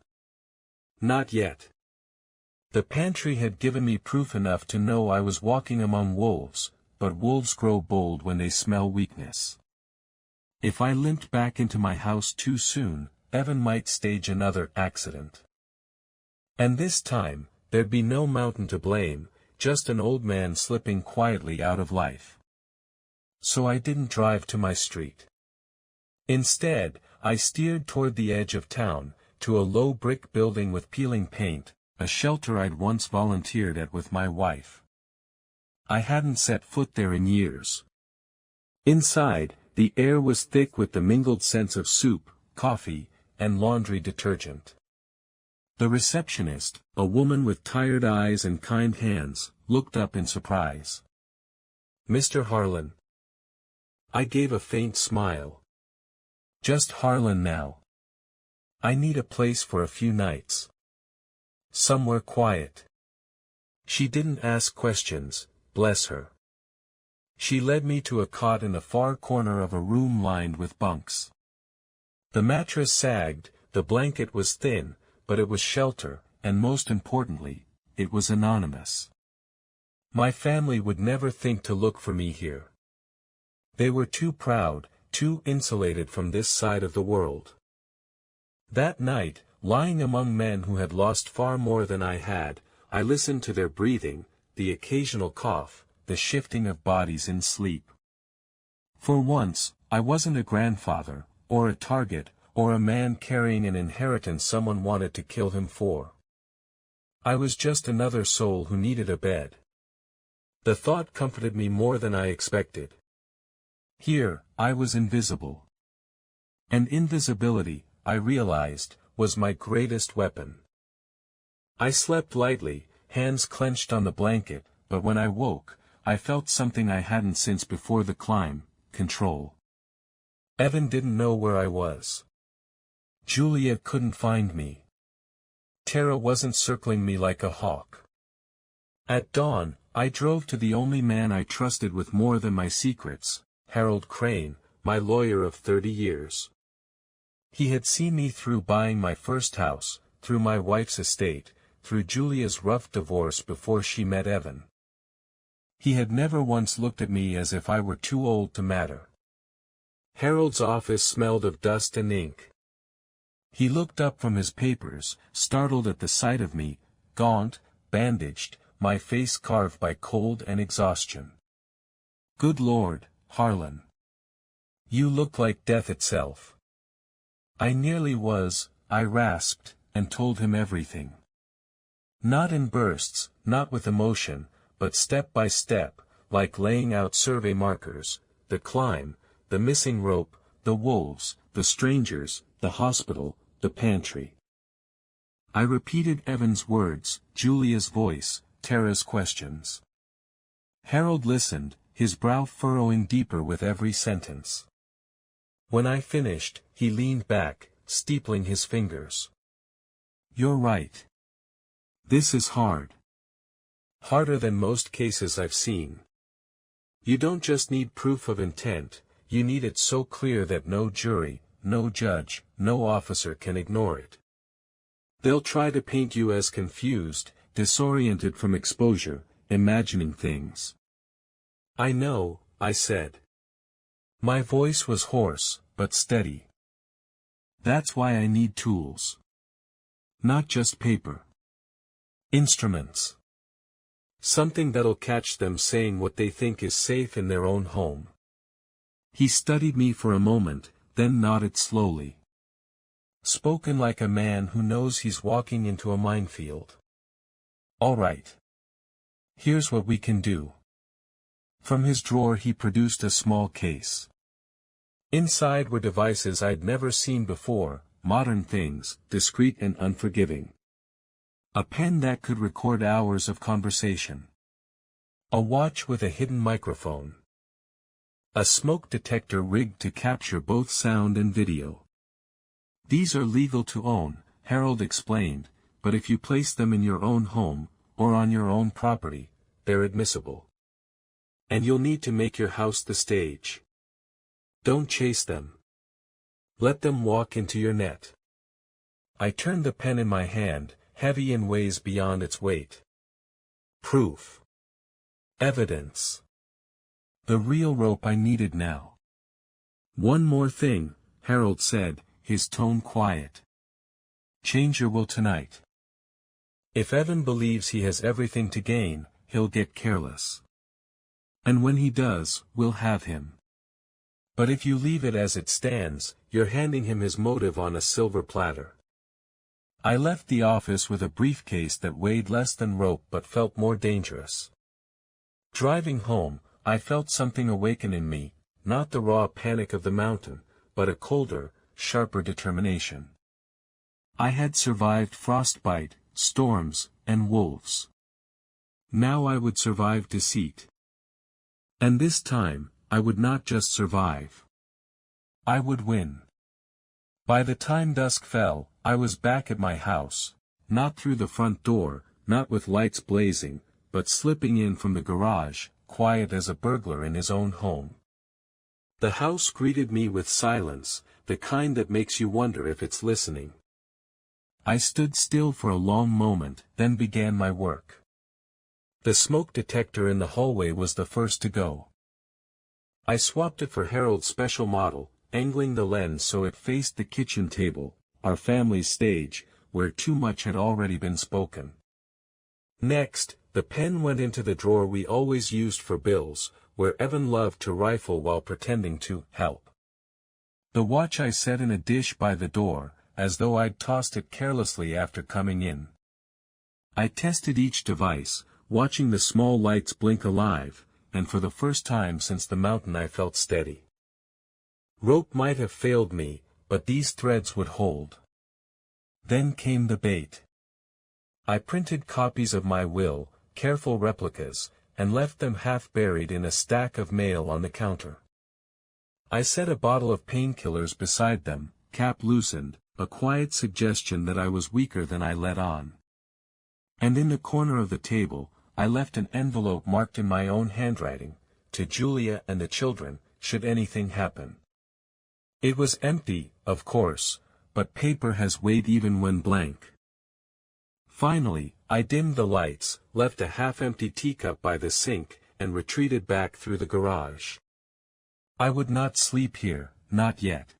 Not yet. The pantry had given me proof enough to know I was walking among wolves, but wolves grow bold when they smell weakness. If I limped back into my house too soon, Evan might stage another accident. And this time, there'd be no mountain to blame, just an old man slipping quietly out of life. So I didn't drive to my street. Instead, I steered toward the edge of town, to a low brick building with peeling paint, a shelter I'd once volunteered at with my wife. I hadn't set foot there in years. Inside, the air was thick with the mingled scents of soup, coffee, and laundry detergent. The receptionist, a woman with tired eyes and kind hands, looked up in surprise. "Mr. Harlan." I gave a faint smile. "Just Harlan now. I need a place for a few nights. Somewhere quiet." She didn't ask questions, bless her. She led me to a cot in a far corner of a room lined with bunks. The mattress sagged, the blanket was thin, but it was shelter, and most importantly, it was anonymous. My family would never think to look for me here. They were too proud, too insulated from this side of the world. That night, lying among men who had lost far more than I had, I listened to their breathing, the occasional cough, the shifting of bodies in sleep. For once, I wasn't a grandfather, or a target, or a man carrying an inheritance someone wanted to kill him for. I was just another soul who needed a bed. The thought comforted me more than I expected. Here, I was invisible. And invisibility, I realized, was my greatest weapon. I slept lightly, hands clenched on the blanket, but when I woke, I felt something I hadn't since before the climb: control. Evan didn't know where I was. Julia couldn't find me. Tara wasn't circling me like a hawk. At dawn, I drove to the only man I trusted with more than my secrets, Harold Crane, my lawyer of 30 years. He had seen me through buying my first house, through my wife's estate, through Julia's rough divorce before she met Evan. He had never once looked at me as if I were too old to matter. Harold's office smelled of dust and ink. He looked up from his papers, startled at the sight of me, gaunt, bandaged, my face carved by cold and exhaustion. "Good Lord, Harlan. You look like death itself." "I nearly was," I rasped, and told him everything. Not in bursts, not with emotion, but step by step, like laying out survey markers, the climb, the missing rope, the wolves, the strangers, the hospital, the pantry. I repeated Evan's words, Julia's voice, Tara's questions. Harold listened, his brow furrowing deeper with every sentence. When I finished, he leaned back, steepling his fingers. "You're right. This is hard. Harder than most cases I've seen. You don't just need proof of intent, you need it so clear that no jury, no judge, no officer can ignore it. They'll try to paint you as confused, disoriented from exposure, imagining things." "I know," I said. My voice was hoarse, but steady. "That's why I need tools. Not just paper. Instruments. Something that'll catch them saying what they think is safe in their own home." He studied me for a moment, then nodded slowly. Spoken like a man who knows he's walking into a minefield. "All right. Here's what we can do." From his drawer he produced a small case. Inside were devices I'd never seen before, modern things, discreet and unforgiving. A pen that could record hours of conversation. A watch with a hidden microphone. A smoke detector rigged to capture both sound and video. "These are legal to own," Harold explained, "but if you place them in your own home, or on your own property, they're admissible. And you'll need to make your house the stage. Don't chase them. Let them walk into your net." I turned the pen in my hand, heavy in ways beyond its weight. Proof. Evidence. The real rope I needed now. "One more thing," Harold said, his tone quiet. "Change your will tonight. If Evan believes he has everything to gain, he'll get careless. And when he does, we'll have him. But if you leave it as it stands, you're handing him his motive on a silver platter." I left the office with a briefcase that weighed less than rope but felt more dangerous. Driving home, I felt something awaken in me, not the raw panic of the mountain, but a colder, sharper determination. I had survived frostbite, storms, and wolves. Now I would survive deceit. And this time, I would not just survive. I would win. By the time dusk fell, I was back at my house, not through the front door, not with lights blazing, but slipping in from the garage, quiet as a burglar in his own home. The house greeted me with silence, the kind that makes you wonder if it's listening. I stood still for a long moment, then began my work. The smoke detector in the hallway was the first to go. I swapped it for Harold's special model, angling the lens so it faced the kitchen table, our family's stage, where too much had already been spoken. Next, the pen went into the drawer we always used for bills, where Evan loved to rifle while pretending to help. The watch I set in a dish by the door, as though I'd tossed it carelessly after coming in. I tested each device, watching the small lights blink alive, and for the first time since the mountain I felt steady. Rope might have failed me, but these threads would hold. Then came the bait. I printed copies of my will, careful replicas, and left them half buried in a stack of mail on the counter. I set a bottle of painkillers beside them, cap loosened, a quiet suggestion that I was weaker than I let on. And in the corner of the table, I left an envelope marked in my own handwriting, to Julia and the children, should anything happen. It was empty, of course, but paper has weight even when blank. Finally, I dimmed the lights, left a half-empty teacup by the sink, and retreated back through the garage. I would not sleep here, not yet.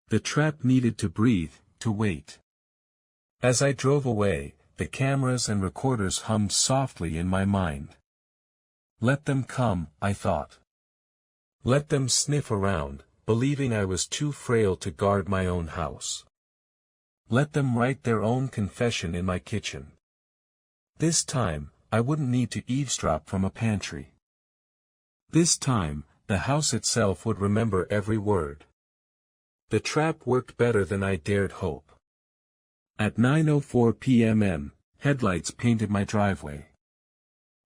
The trap needed to breathe, to wait. As I drove away, the cameras and recorders hummed softly in my mind. Let them come, I thought. Let them sniff around, believing I was too frail to guard my own house. Let them write their own confession in my kitchen. This time, I wouldn't need to eavesdrop from a pantry. This time, the house itself would remember every word. The trap worked better than I dared hope. At 9:04 p.m., headlights painted my driveway.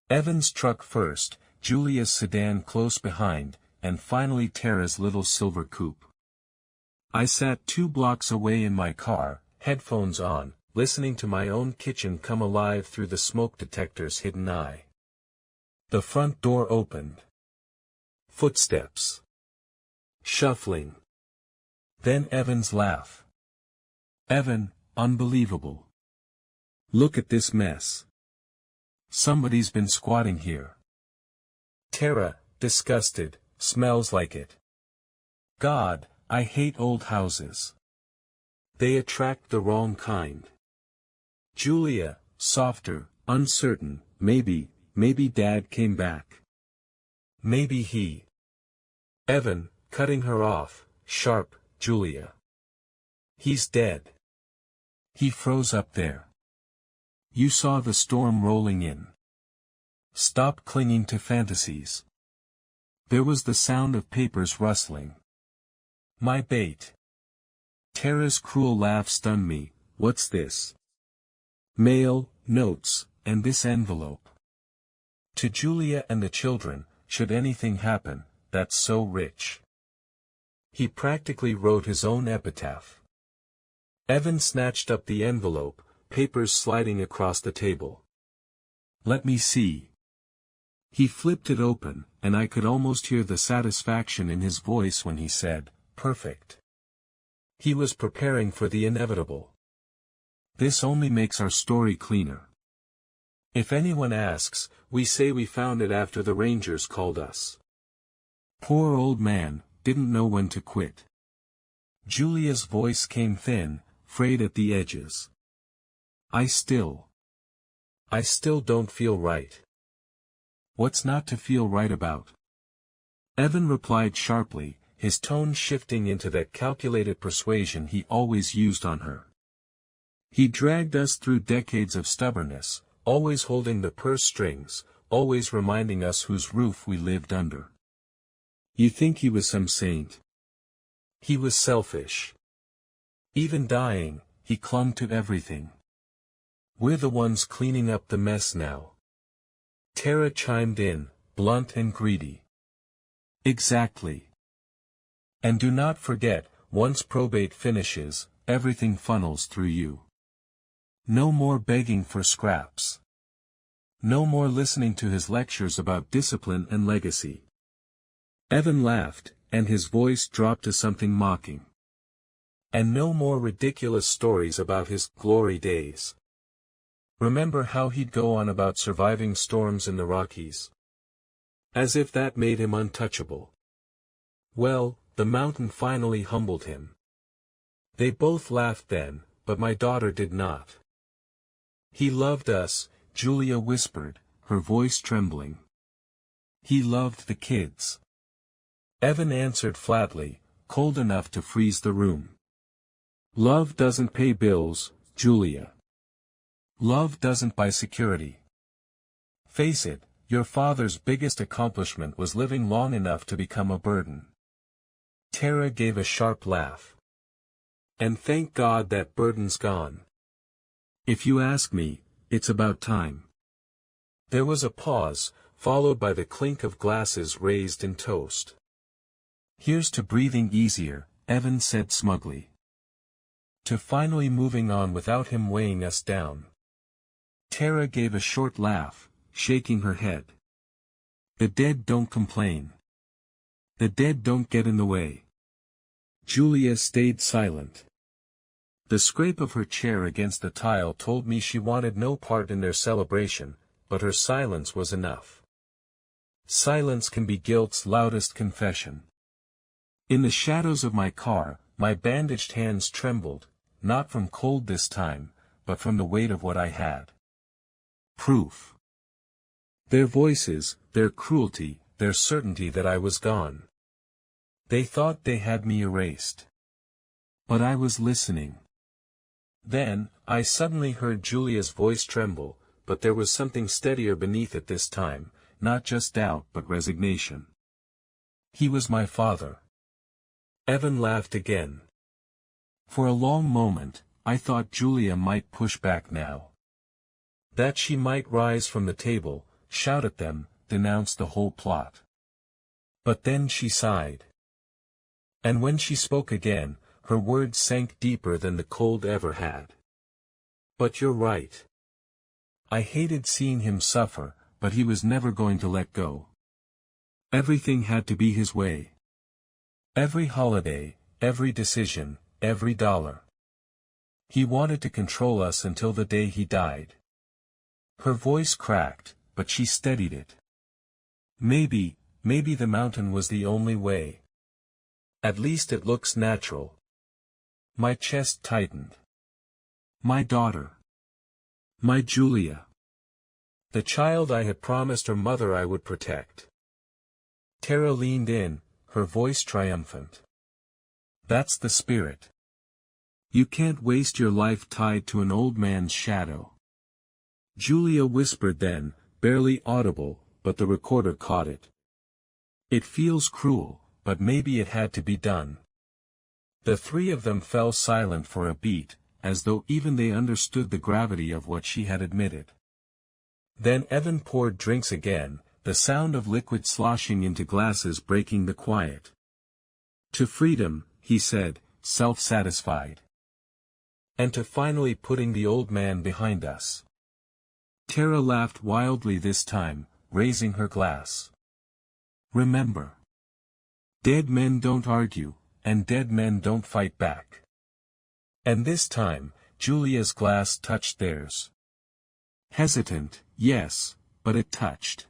Evan's truck first, Julia's sedan close behind, and finally Tara's little silver coupe. I sat 2 blocks away in my car, headphones on, listening to my own kitchen come alive through the smoke detector's hidden eye. The front door opened. Footsteps. Shuffling. Then Evan's laugh. Evan, unbelievable. Look at this mess. Somebody's been squatting here. Tara, disgusted, smells like it. God, I hate old houses. They attract the wrong kind. Julia, softer, uncertain, maybe Dad came back. Maybe he. Evan, cutting her off, sharp, Julia. He's dead. He froze up there. You saw the storm rolling in. Stop clinging to fantasies. There was the sound of papers rustling. My bait. Tara's cruel laugh stunned me. What's this? Mail, notes, and this envelope. To Julia and the children, should anything happen, that's so rich. He practically wrote his own epitaph. Evan snatched up the envelope, papers sliding across the table. Let me see. He flipped it open, and I could almost hear the satisfaction in his voice when he said, "Perfect." He was preparing for the inevitable. This only makes our story cleaner. If anyone asks, we say we found it after the Rangers called us. Poor old man, didn't know when to quit. Julia's voice came thin, frayed at the edges. I still don't feel right. What's not to feel right about? Evan replied sharply, his tone shifting into that calculated persuasion he always used on her. He dragged us through decades of stubbornness, always holding the purse strings, always reminding us whose roof we lived under. You think he was some saint? He was selfish. Even dying, he clung to everything. We're the ones cleaning up the mess now. Tara chimed in, blunt and greedy. Exactly. And do not forget, once probate finishes, everything funnels through you. No more begging for scraps. No more listening to his lectures about discipline and legacy. Evan laughed, and his voice dropped to something mocking. And no more ridiculous stories about his glory days. Remember how he'd go on about surviving storms in the Rockies? As if that made him untouchable. Well, the mountain finally humbled him. They both laughed then, but my daughter did not. He loved us, Julia whispered, her voice trembling. He loved the kids. Evan answered flatly, cold enough to freeze the room. Love doesn't pay bills, Julia. Love doesn't buy security. Face it, your father's biggest accomplishment was living long enough to become a burden. Tara gave a sharp laugh. And thank God that burden's gone. If you ask me, it's about time. There was a pause, followed by the clink of glasses raised in toast. Here's to breathing easier, Evan said smugly. To finally moving on without him weighing us down. Tara gave a short laugh, shaking her head. The dead don't complain. The dead don't get in the way. Julia stayed silent. The scrape of her chair against the tile told me she wanted no part in their celebration, but her silence was enough. Silence can be guilt's loudest confession. In the shadows of my car, my bandaged hands trembled, not from cold this time, but from the weight of what I had. Proof. Their voices, their cruelty, their certainty that I was gone. They thought they had me erased. But I was listening. Then, I suddenly heard Julia's voice tremble, but there was something steadier beneath it this time, not just doubt but resignation. He was my father. Evan laughed again. For a long moment, I thought Julia might push back now. That she might rise from the table, shout at them, denounce the whole plot. But then she sighed. And when she spoke again, her words sank deeper than the cold ever had. But you're right. I hated seeing him suffer, but he was never going to let go. Everything had to be his way. Every holiday, every decision, every dollar. He wanted to control us until the day he died. Her voice cracked, but she steadied it. Maybe the mountain was the only way. At least it looks natural. My chest tightened. My daughter. My Julia. The child I had promised her mother I would protect. Tara leaned in, her voice triumphant. That's the spirit. You can't waste your life tied to an old man's shadow. Julia whispered then, barely audible, but the recorder caught it. It feels cruel, but maybe it had to be done. The three of them fell silent for a beat, as though even they understood the gravity of what she had admitted. Then Evan poured drinks again, the sound of liquid sloshing into glasses breaking the quiet. To freedom, he said, self-satisfied. And to finally putting the old man behind us. Tara laughed wildly this time, raising her glass. Remember. Dead men don't argue, and dead men don't fight back. And this time, Julia's glass touched theirs. Hesitant, yes, but it touched.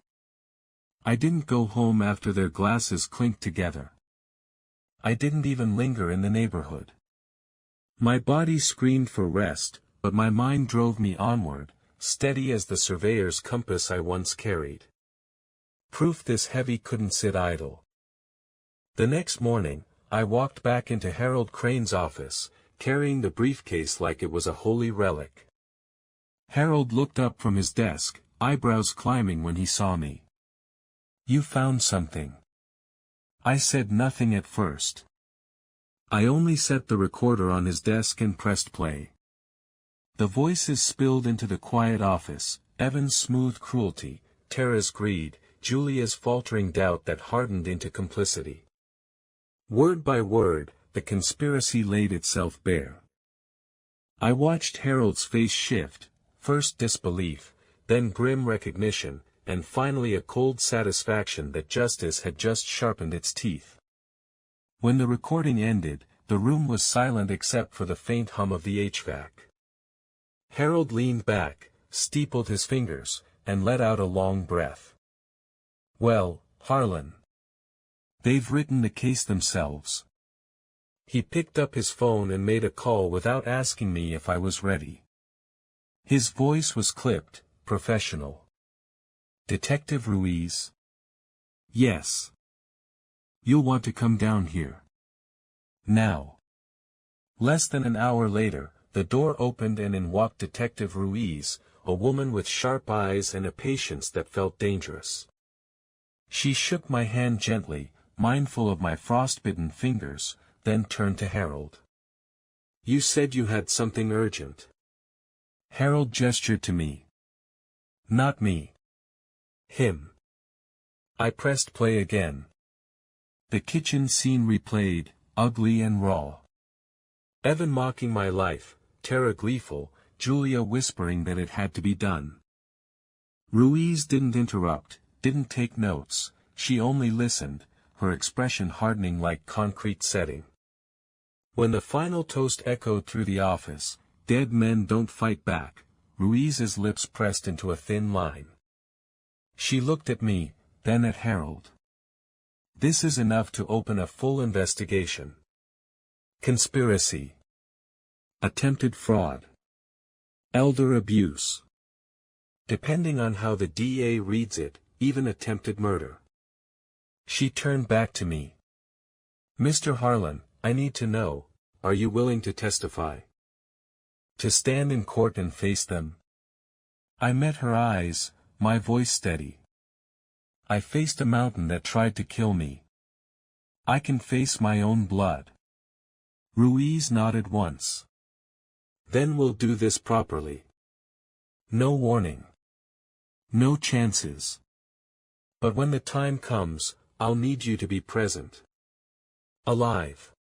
I didn't go home after their glasses clinked together. I didn't even linger in the neighborhood. My body screamed for rest, but my mind drove me onward, steady as the surveyor's compass I once carried. Proof this heavy couldn't sit idle. The next morning, I walked back into Harold Crane's office, carrying the briefcase like it was a holy relic. Harold looked up from his desk, eyebrows climbing when he saw me. You found something. I said nothing at first. I only set the recorder on his desk and pressed play. The voices spilled into the quiet office, Evan's smooth cruelty, Tara's greed, Julia's faltering doubt that hardened into complicity. Word by word, the conspiracy laid itself bare. I watched Harold's face shift, first disbelief, then grim recognition, and finally a cold satisfaction that justice had just sharpened its teeth. When the recording ended, the room was silent except for the faint hum of the HVAC. Harold leaned back, steepled his fingers, and let out a long breath. Well, Harlan. They've written the case themselves. He picked up his phone and made a call without asking me if I was ready. His voice was clipped, professional. Detective Ruiz? Yes. You'll want to come down here. Now. Less than an hour later, the door opened and in walked Detective Ruiz, a woman with sharp eyes and a patience that felt dangerous. She shook my hand gently, mindful of my frostbitten fingers, then turned to Harold. You said you had something urgent. Harold gestured to me. Not me. Him. I pressed play again. The kitchen scene replayed, ugly and raw. Evan mocking my life, Tara gleeful, Julia whispering that it had to be done. Ruiz didn't interrupt, didn't take notes, she only listened, her expression hardening like concrete setting. When the final toast echoed through the office, "Dead men don't fight back," Ruiz's lips pressed into a thin line. She looked at me, then at Harold. "This is enough to open a full investigation. Conspiracy. Attempted fraud. Elder abuse. Depending on how the DA reads it, even attempted murder." She turned back to me. "Mr. Harlan, I need to know, are you willing to testify? To stand in court and face them?" I met her eyes, my voice steady. "I faced a mountain that tried to kill me. I can face my own blood." Ruiz nodded once. "Then we'll do this properly. No warning. No chances. But when the time comes, I'll need you to be present. Alive.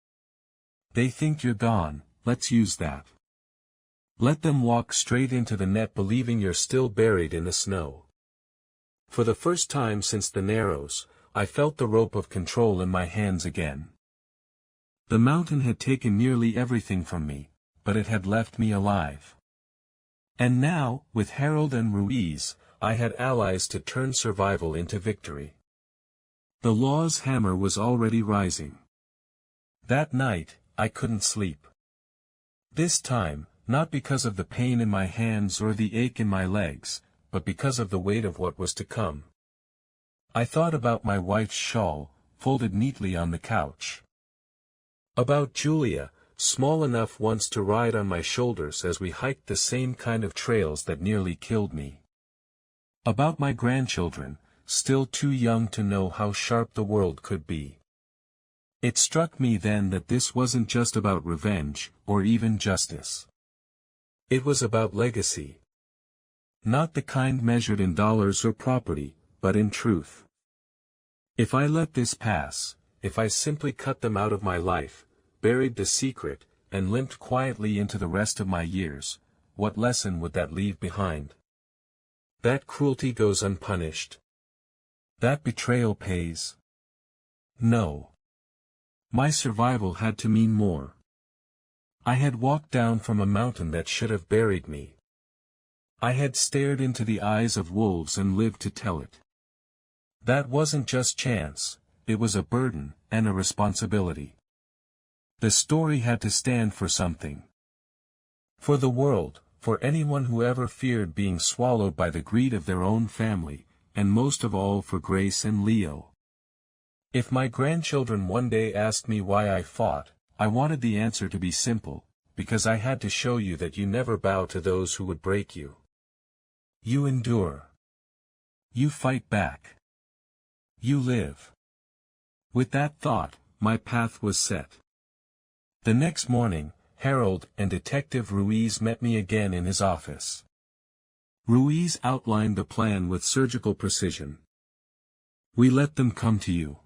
They think you're gone, let's use that. Let them walk straight into the net believing you're still buried in the snow." For the first time since the Narrows, I felt the rope of control in my hands again. The mountain had taken nearly everything from me, but it had left me alive. And now, with Harold and Ruiz, I had allies to turn survival into victory. The law's hammer was already rising. That night, I couldn't sleep. This time, not because of the pain in my hands or the ache in my legs, but because of the weight of what was to come. I thought about my wife's shawl, folded neatly on the couch. About Julia, small enough once to ride on my shoulders as we hiked the same kind of trails that nearly killed me. About my grandchildren, still too young to know how sharp the world could be. It struck me then that this wasn't just about revenge, or even justice. It was about legacy. Not the kind measured in dollars or property, but in truth. If I let this pass, if I simply cut them out of my life, buried the secret, and limped quietly into the rest of my years, what lesson would that leave behind? That cruelty goes unpunished. That betrayal pays. No. My survival had to mean more. I had walked down from a mountain that should have buried me. I had stared into the eyes of wolves and lived to tell it. That wasn't just chance, it was a burden, and a responsibility. The story had to stand for something. For the world, for anyone who ever feared being swallowed by the greed of their own family, and most of all for Grace and Leo. If my grandchildren one day asked me why I fought, I wanted the answer to be simple, because I had to show you that you never bow to those who would break you. You endure. You fight back. You live. With that thought, my path was set. The next morning, Harold and Detective Ruiz met me again in his office. Ruiz outlined the plan with surgical precision. "We let them come to you.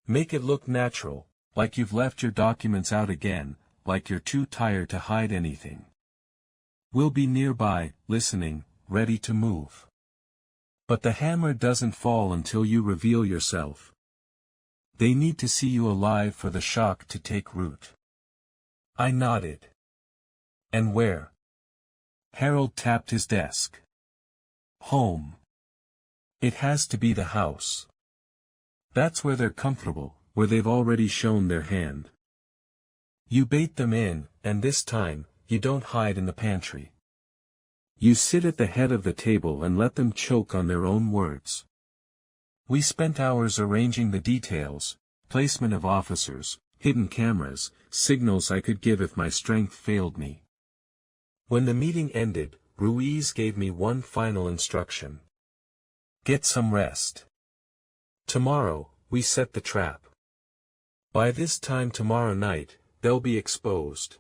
Make it look natural, like you've left your documents out again, like you're too tired to hide anything. We'll be nearby, listening, ready to move. But the hammer doesn't fall until you reveal yourself. They need to see you alive for the shock to take root." I nodded. "And where?" Harold tapped his desk. "Home. It has to be the house. That's where they're comfortable, where they've already shown their hand. You bait them in, and this time, you don't hide in the pantry. You sit at the head of the table and let them choke on their own words." We spent hours arranging the details, placement of officers, hidden cameras, signals I could give if my strength failed me. When the meeting ended, Ruiz gave me one final instruction. "Get some rest. Tomorrow, we set the trap. By this time tomorrow night, they'll be exposed."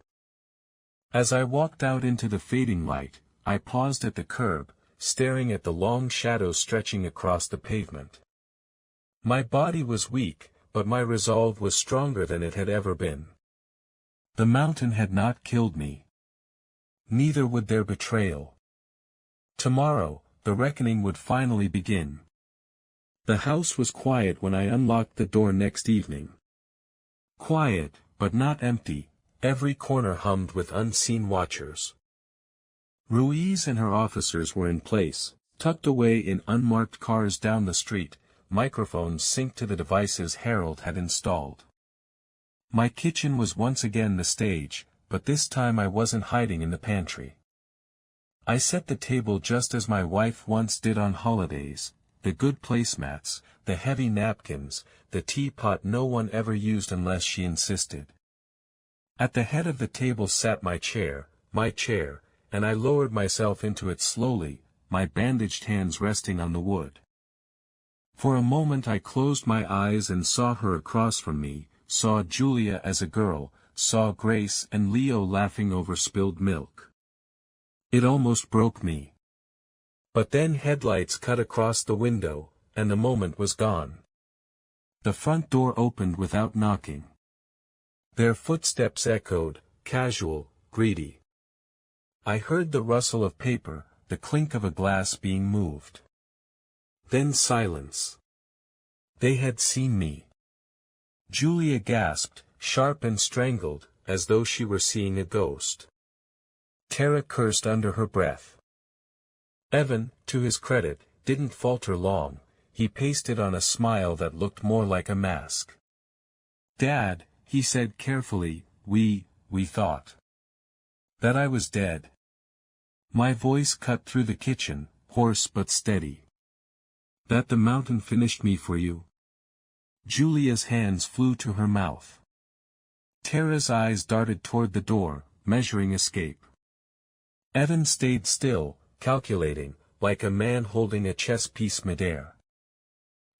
As I walked out into the fading light, I paused at the curb, staring at the long shadows stretching across the pavement. My body was weak, but my resolve was stronger than it had ever been. The mountain had not killed me. Neither would their betrayal. Tomorrow, the reckoning would finally begin. The house was quiet when I unlocked the door next evening. Quiet, but not empty, every corner hummed with unseen watchers. Ruiz and her officers were in place, tucked away in unmarked cars down the street, microphones synced to the devices Harold had installed. My kitchen was once again the stage, but this time I wasn't hiding in the pantry. I set the table just as my wife once did on holidays, the good placemats, the heavy napkins, the teapot no one ever used unless she insisted. At the head of the table sat my chair, and I lowered myself into it slowly, my bandaged hands resting on the wood. For a moment I closed my eyes and saw her across from me, saw Julia as a girl, saw Grace and Leo laughing over spilled milk. It almost broke me. But then headlights cut across the window, and the moment was gone. The front door opened without knocking. Their footsteps echoed, casual, greedy. I heard the rustle of paper, the clink of a glass being moved. Then silence. They had seen me. Julia gasped, sharp and strangled, as though she were seeing a ghost. Tara cursed under her breath. Evan, to his credit, didn't falter long, he pasted on a smile that looked more like a mask. "Dad," he said carefully, we thought that I was dead." My voice cut through the kitchen, hoarse but steady. "That the mountain finished me for you?" Julia's hands flew to her mouth. Tara's eyes darted toward the door, measuring escape. Evan stayed still, calculating, like a man holding a chess piece midair.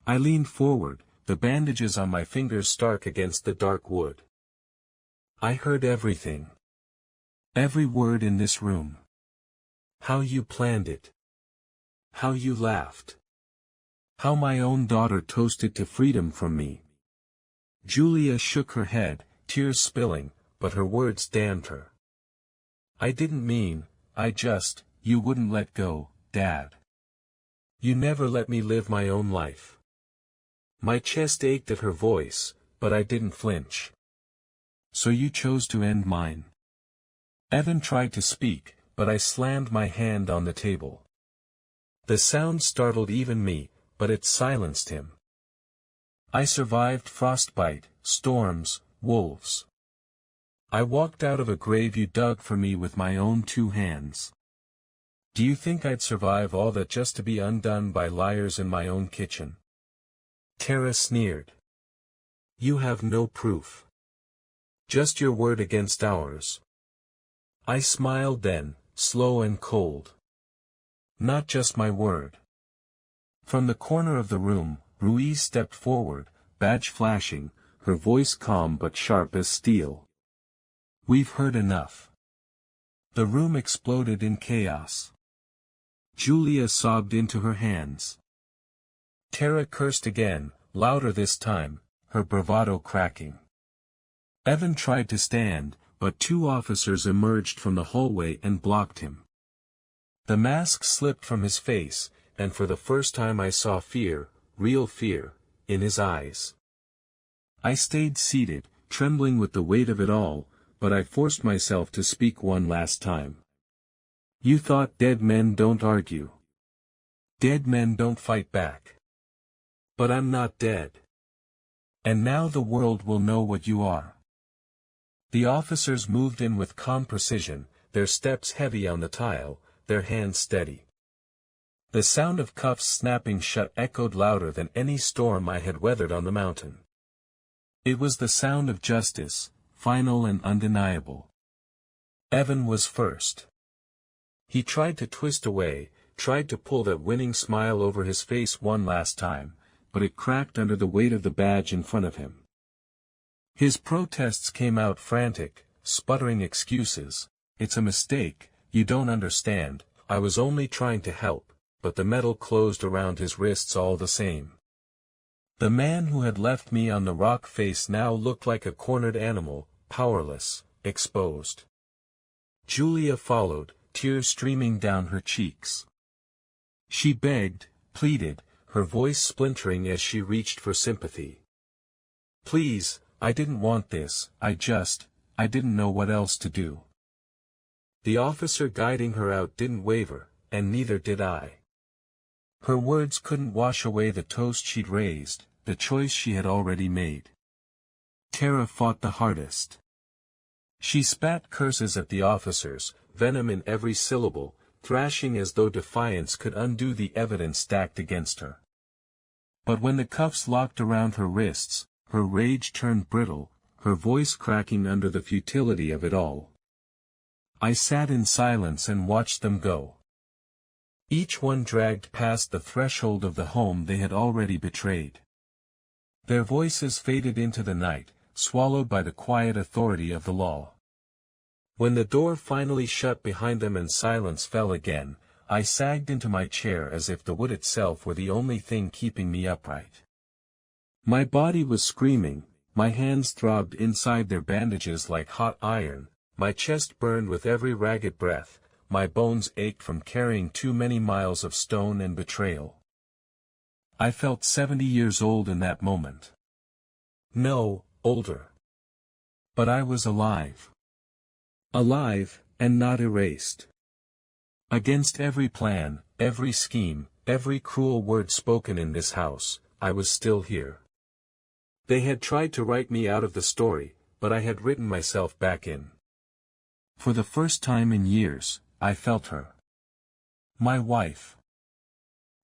I leaned forward, the bandages on my fingers stark against the dark wood. I heard everything. Every word in this room. How you planned it. How you laughed. How my own daughter toasted to freedom from me. Julia shook her head, tears spilling, but her words damned her. "I didn't mean, you wouldn't let go, Dad. You never let me live my own life." My chest ached at her voice, but I didn't flinch. "So you chose to end mine?" Evan tried to speak, but I slammed my hand on the table. The sound startled even me, but it silenced him. I survived frostbite, storms, wolves. I walked out of a grave you dug for me with my own 2 hands. Do you think I'd survive all that just to be undone by liars in my own kitchen? Tara sneered. "You have no proof. Just your word against ours." I smiled then, slow and cold. "Not just my word." From the corner of the room, Ruiz stepped forward, badge flashing, her voice calm but sharp as steel. "We've heard enough." The room exploded in chaos. Julia sobbed into her hands. Tara cursed again, louder this time, her bravado cracking. Evan tried to stand, but 2 officers emerged from the hallway and blocked him. The mask slipped from his face, and for the first time I saw fear, real fear, in his eyes. I stayed seated, trembling with the weight of it all, but I forced myself to speak one last time. "You thought dead men don't argue. Dead men don't fight back. But I'm not dead. And now the world will know what you are." The officers moved in with calm precision, their steps heavy on the tile, their hands steady. The sound of cuffs snapping shut echoed louder than any storm I had weathered on the mountain. It was the sound of justice, final and undeniable. Evan was first. He tried to twist away, tried to pull that winning smile over his face one last time, but it cracked under the weight of the badge in front of him. His protests came out frantic, sputtering excuses. "It's a mistake, you don't understand, I was only trying to help," but the metal closed around his wrists all the same. The man who had left me on the rock face now looked like a cornered animal, powerless, exposed. Julia followed, tears streaming down her cheeks. She begged, pleaded, her voice splintering as she reached for sympathy. "Please, I didn't want this, I didn't know what else to do. The officer guiding her out didn't waver, and neither did I. Her words couldn't wash away the toast she'd raised, the choice she had already made. Tara fought the hardest. She spat curses at the officers, venom in every syllable, thrashing as though defiance could undo the evidence stacked against her. But when the cuffs locked around her wrists, her rage turned brittle, her voice cracking under the futility of it all. I sat in silence and watched them go. Each one dragged past the threshold of the home they had already betrayed. Their voices faded into the night, swallowed by the quiet authority of the law. When the door finally shut behind them and silence fell again, I sagged into my chair as if the wood itself were the only thing keeping me upright. My body was screaming, my hands throbbed inside their bandages like hot iron, my chest burned with every ragged breath, my bones ached from carrying too many miles of stone and betrayal. I felt 70 years old in that moment. No, older. But I was alive. Alive, and not erased. Against every plan, every scheme, every cruel word spoken in this house, I was still here. They had tried to write me out of the story, but I had written myself back in. For the first time in years, I felt her. My wife.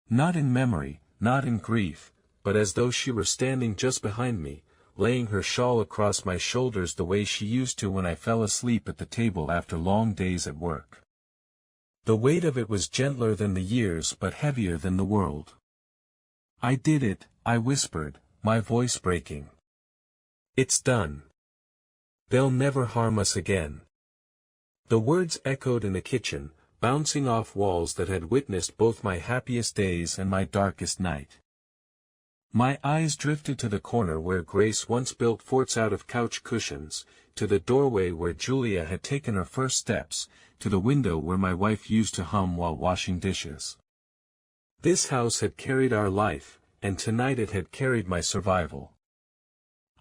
Not in memory, not in grief, but as though she were standing just behind me, laying her shawl across my shoulders the way she used to when I fell asleep at the table after long days at work. The weight of it was gentler than the years but heavier than the world. I did it, I whispered, my voice breaking. It's done. They'll never harm us again. The words echoed in the kitchen, bouncing off walls that had witnessed both my happiest days and my darkest night. My eyes drifted to the corner where Grace once built forts out of couch cushions, to the doorway where Julia had taken her first steps, to the window where my wife used to hum while washing dishes. This house had carried our life, and tonight it had carried my survival.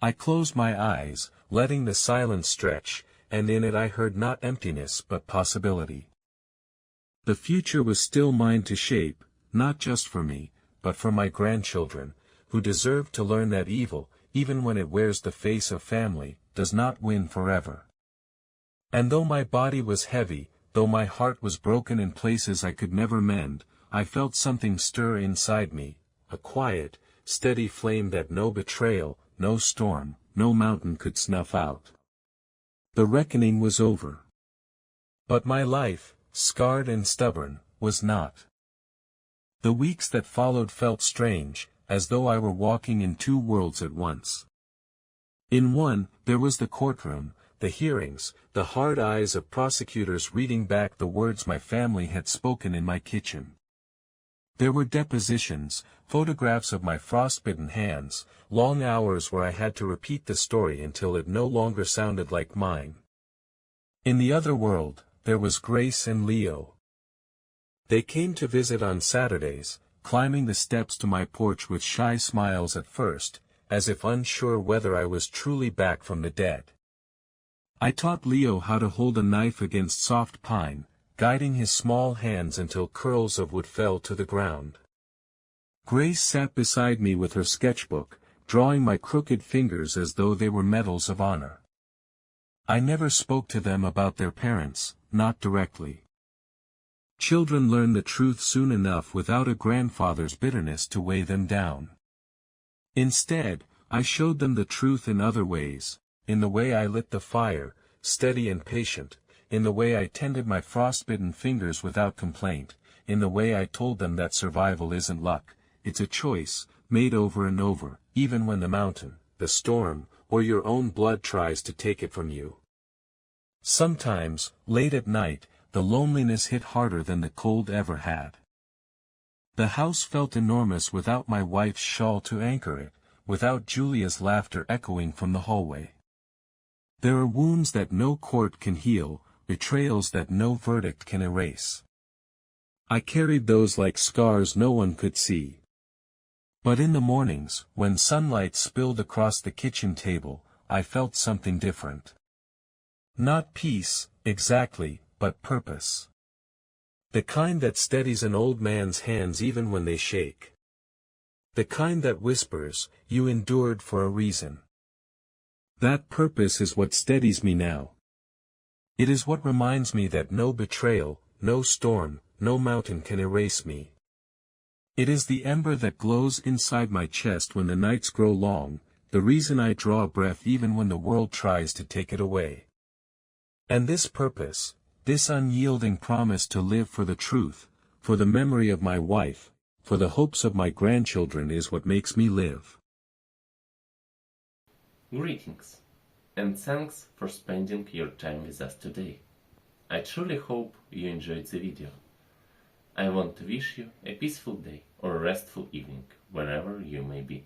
I closed my eyes, letting the silence stretch, and in it I heard not emptiness but possibility. The future was still mine to shape, not just for me, but for my grandchildren, who deserved to learn that evil, even when it wears the face of family, does not win forever. And though my body was heavy, though my heart was broken in places I could never mend, I felt something stir inside me, a quiet, steady flame that no betrayal, no storm, no mountain could snuff out. The reckoning was over. But my life, scarred and stubborn, was not. The weeks that followed felt strange, as though I were walking in two worlds at once. In one, there was the courtroom, the hearings, the hard eyes of prosecutors reading back the words my family had spoken in my kitchen. There were depositions, photographs of my frostbitten hands, long hours where I had to repeat the story until it no longer sounded like mine. In the other world, there was Grace and Leo. They came to visit on Saturdays, climbing the steps to my porch with shy smiles at first, as if unsure whether I was truly back from the dead. I taught Leo how to hold a knife against soft pine, guiding his small hands until curls of wood fell to the ground. Grace sat beside me with her sketchbook, drawing my crooked fingers as though they were medals of honor. I never spoke to them about their parents, not directly. Children learn the truth soon enough without a grandfather's bitterness to weigh them down. Instead, I showed them the truth in other ways, in the way I lit the fire, steady and patient, in the way I tended my frostbitten fingers without complaint, in the way I told them that survival isn't luck, it's a choice, made over and over, even when the mountain, the storm, or your own blood tries to take it from you. Sometimes, late at night, the loneliness hit harder than the cold ever had. The house felt enormous without my wife's shawl to anchor it, without Julia's laughter echoing from the hallway. There are wounds that no court can heal, betrayals that no verdict can erase. I carried those like scars no one could see. But in the mornings, when sunlight spilled across the kitchen table, I felt something different. Not peace, exactly, but purpose. The kind that steadies an old man's hands even when they shake. The kind that whispers, "You endured for a reason." That purpose is what steadies me now. It is what reminds me that no betrayal, no storm, no mountain can erase me. It is the ember that glows inside my chest when the nights grow long, the reason I draw a breath even when the world tries to take it away. And this purpose, this unyielding promise to live for the truth, for the memory of my wife, for the hopes of my grandchildren is what makes me live. Greetings, and thanks for spending your time with us today. I truly hope you enjoyed the video. I want to wish you a peaceful day or a restful evening, wherever you may be.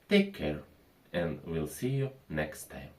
Take care, and we'll see you next time.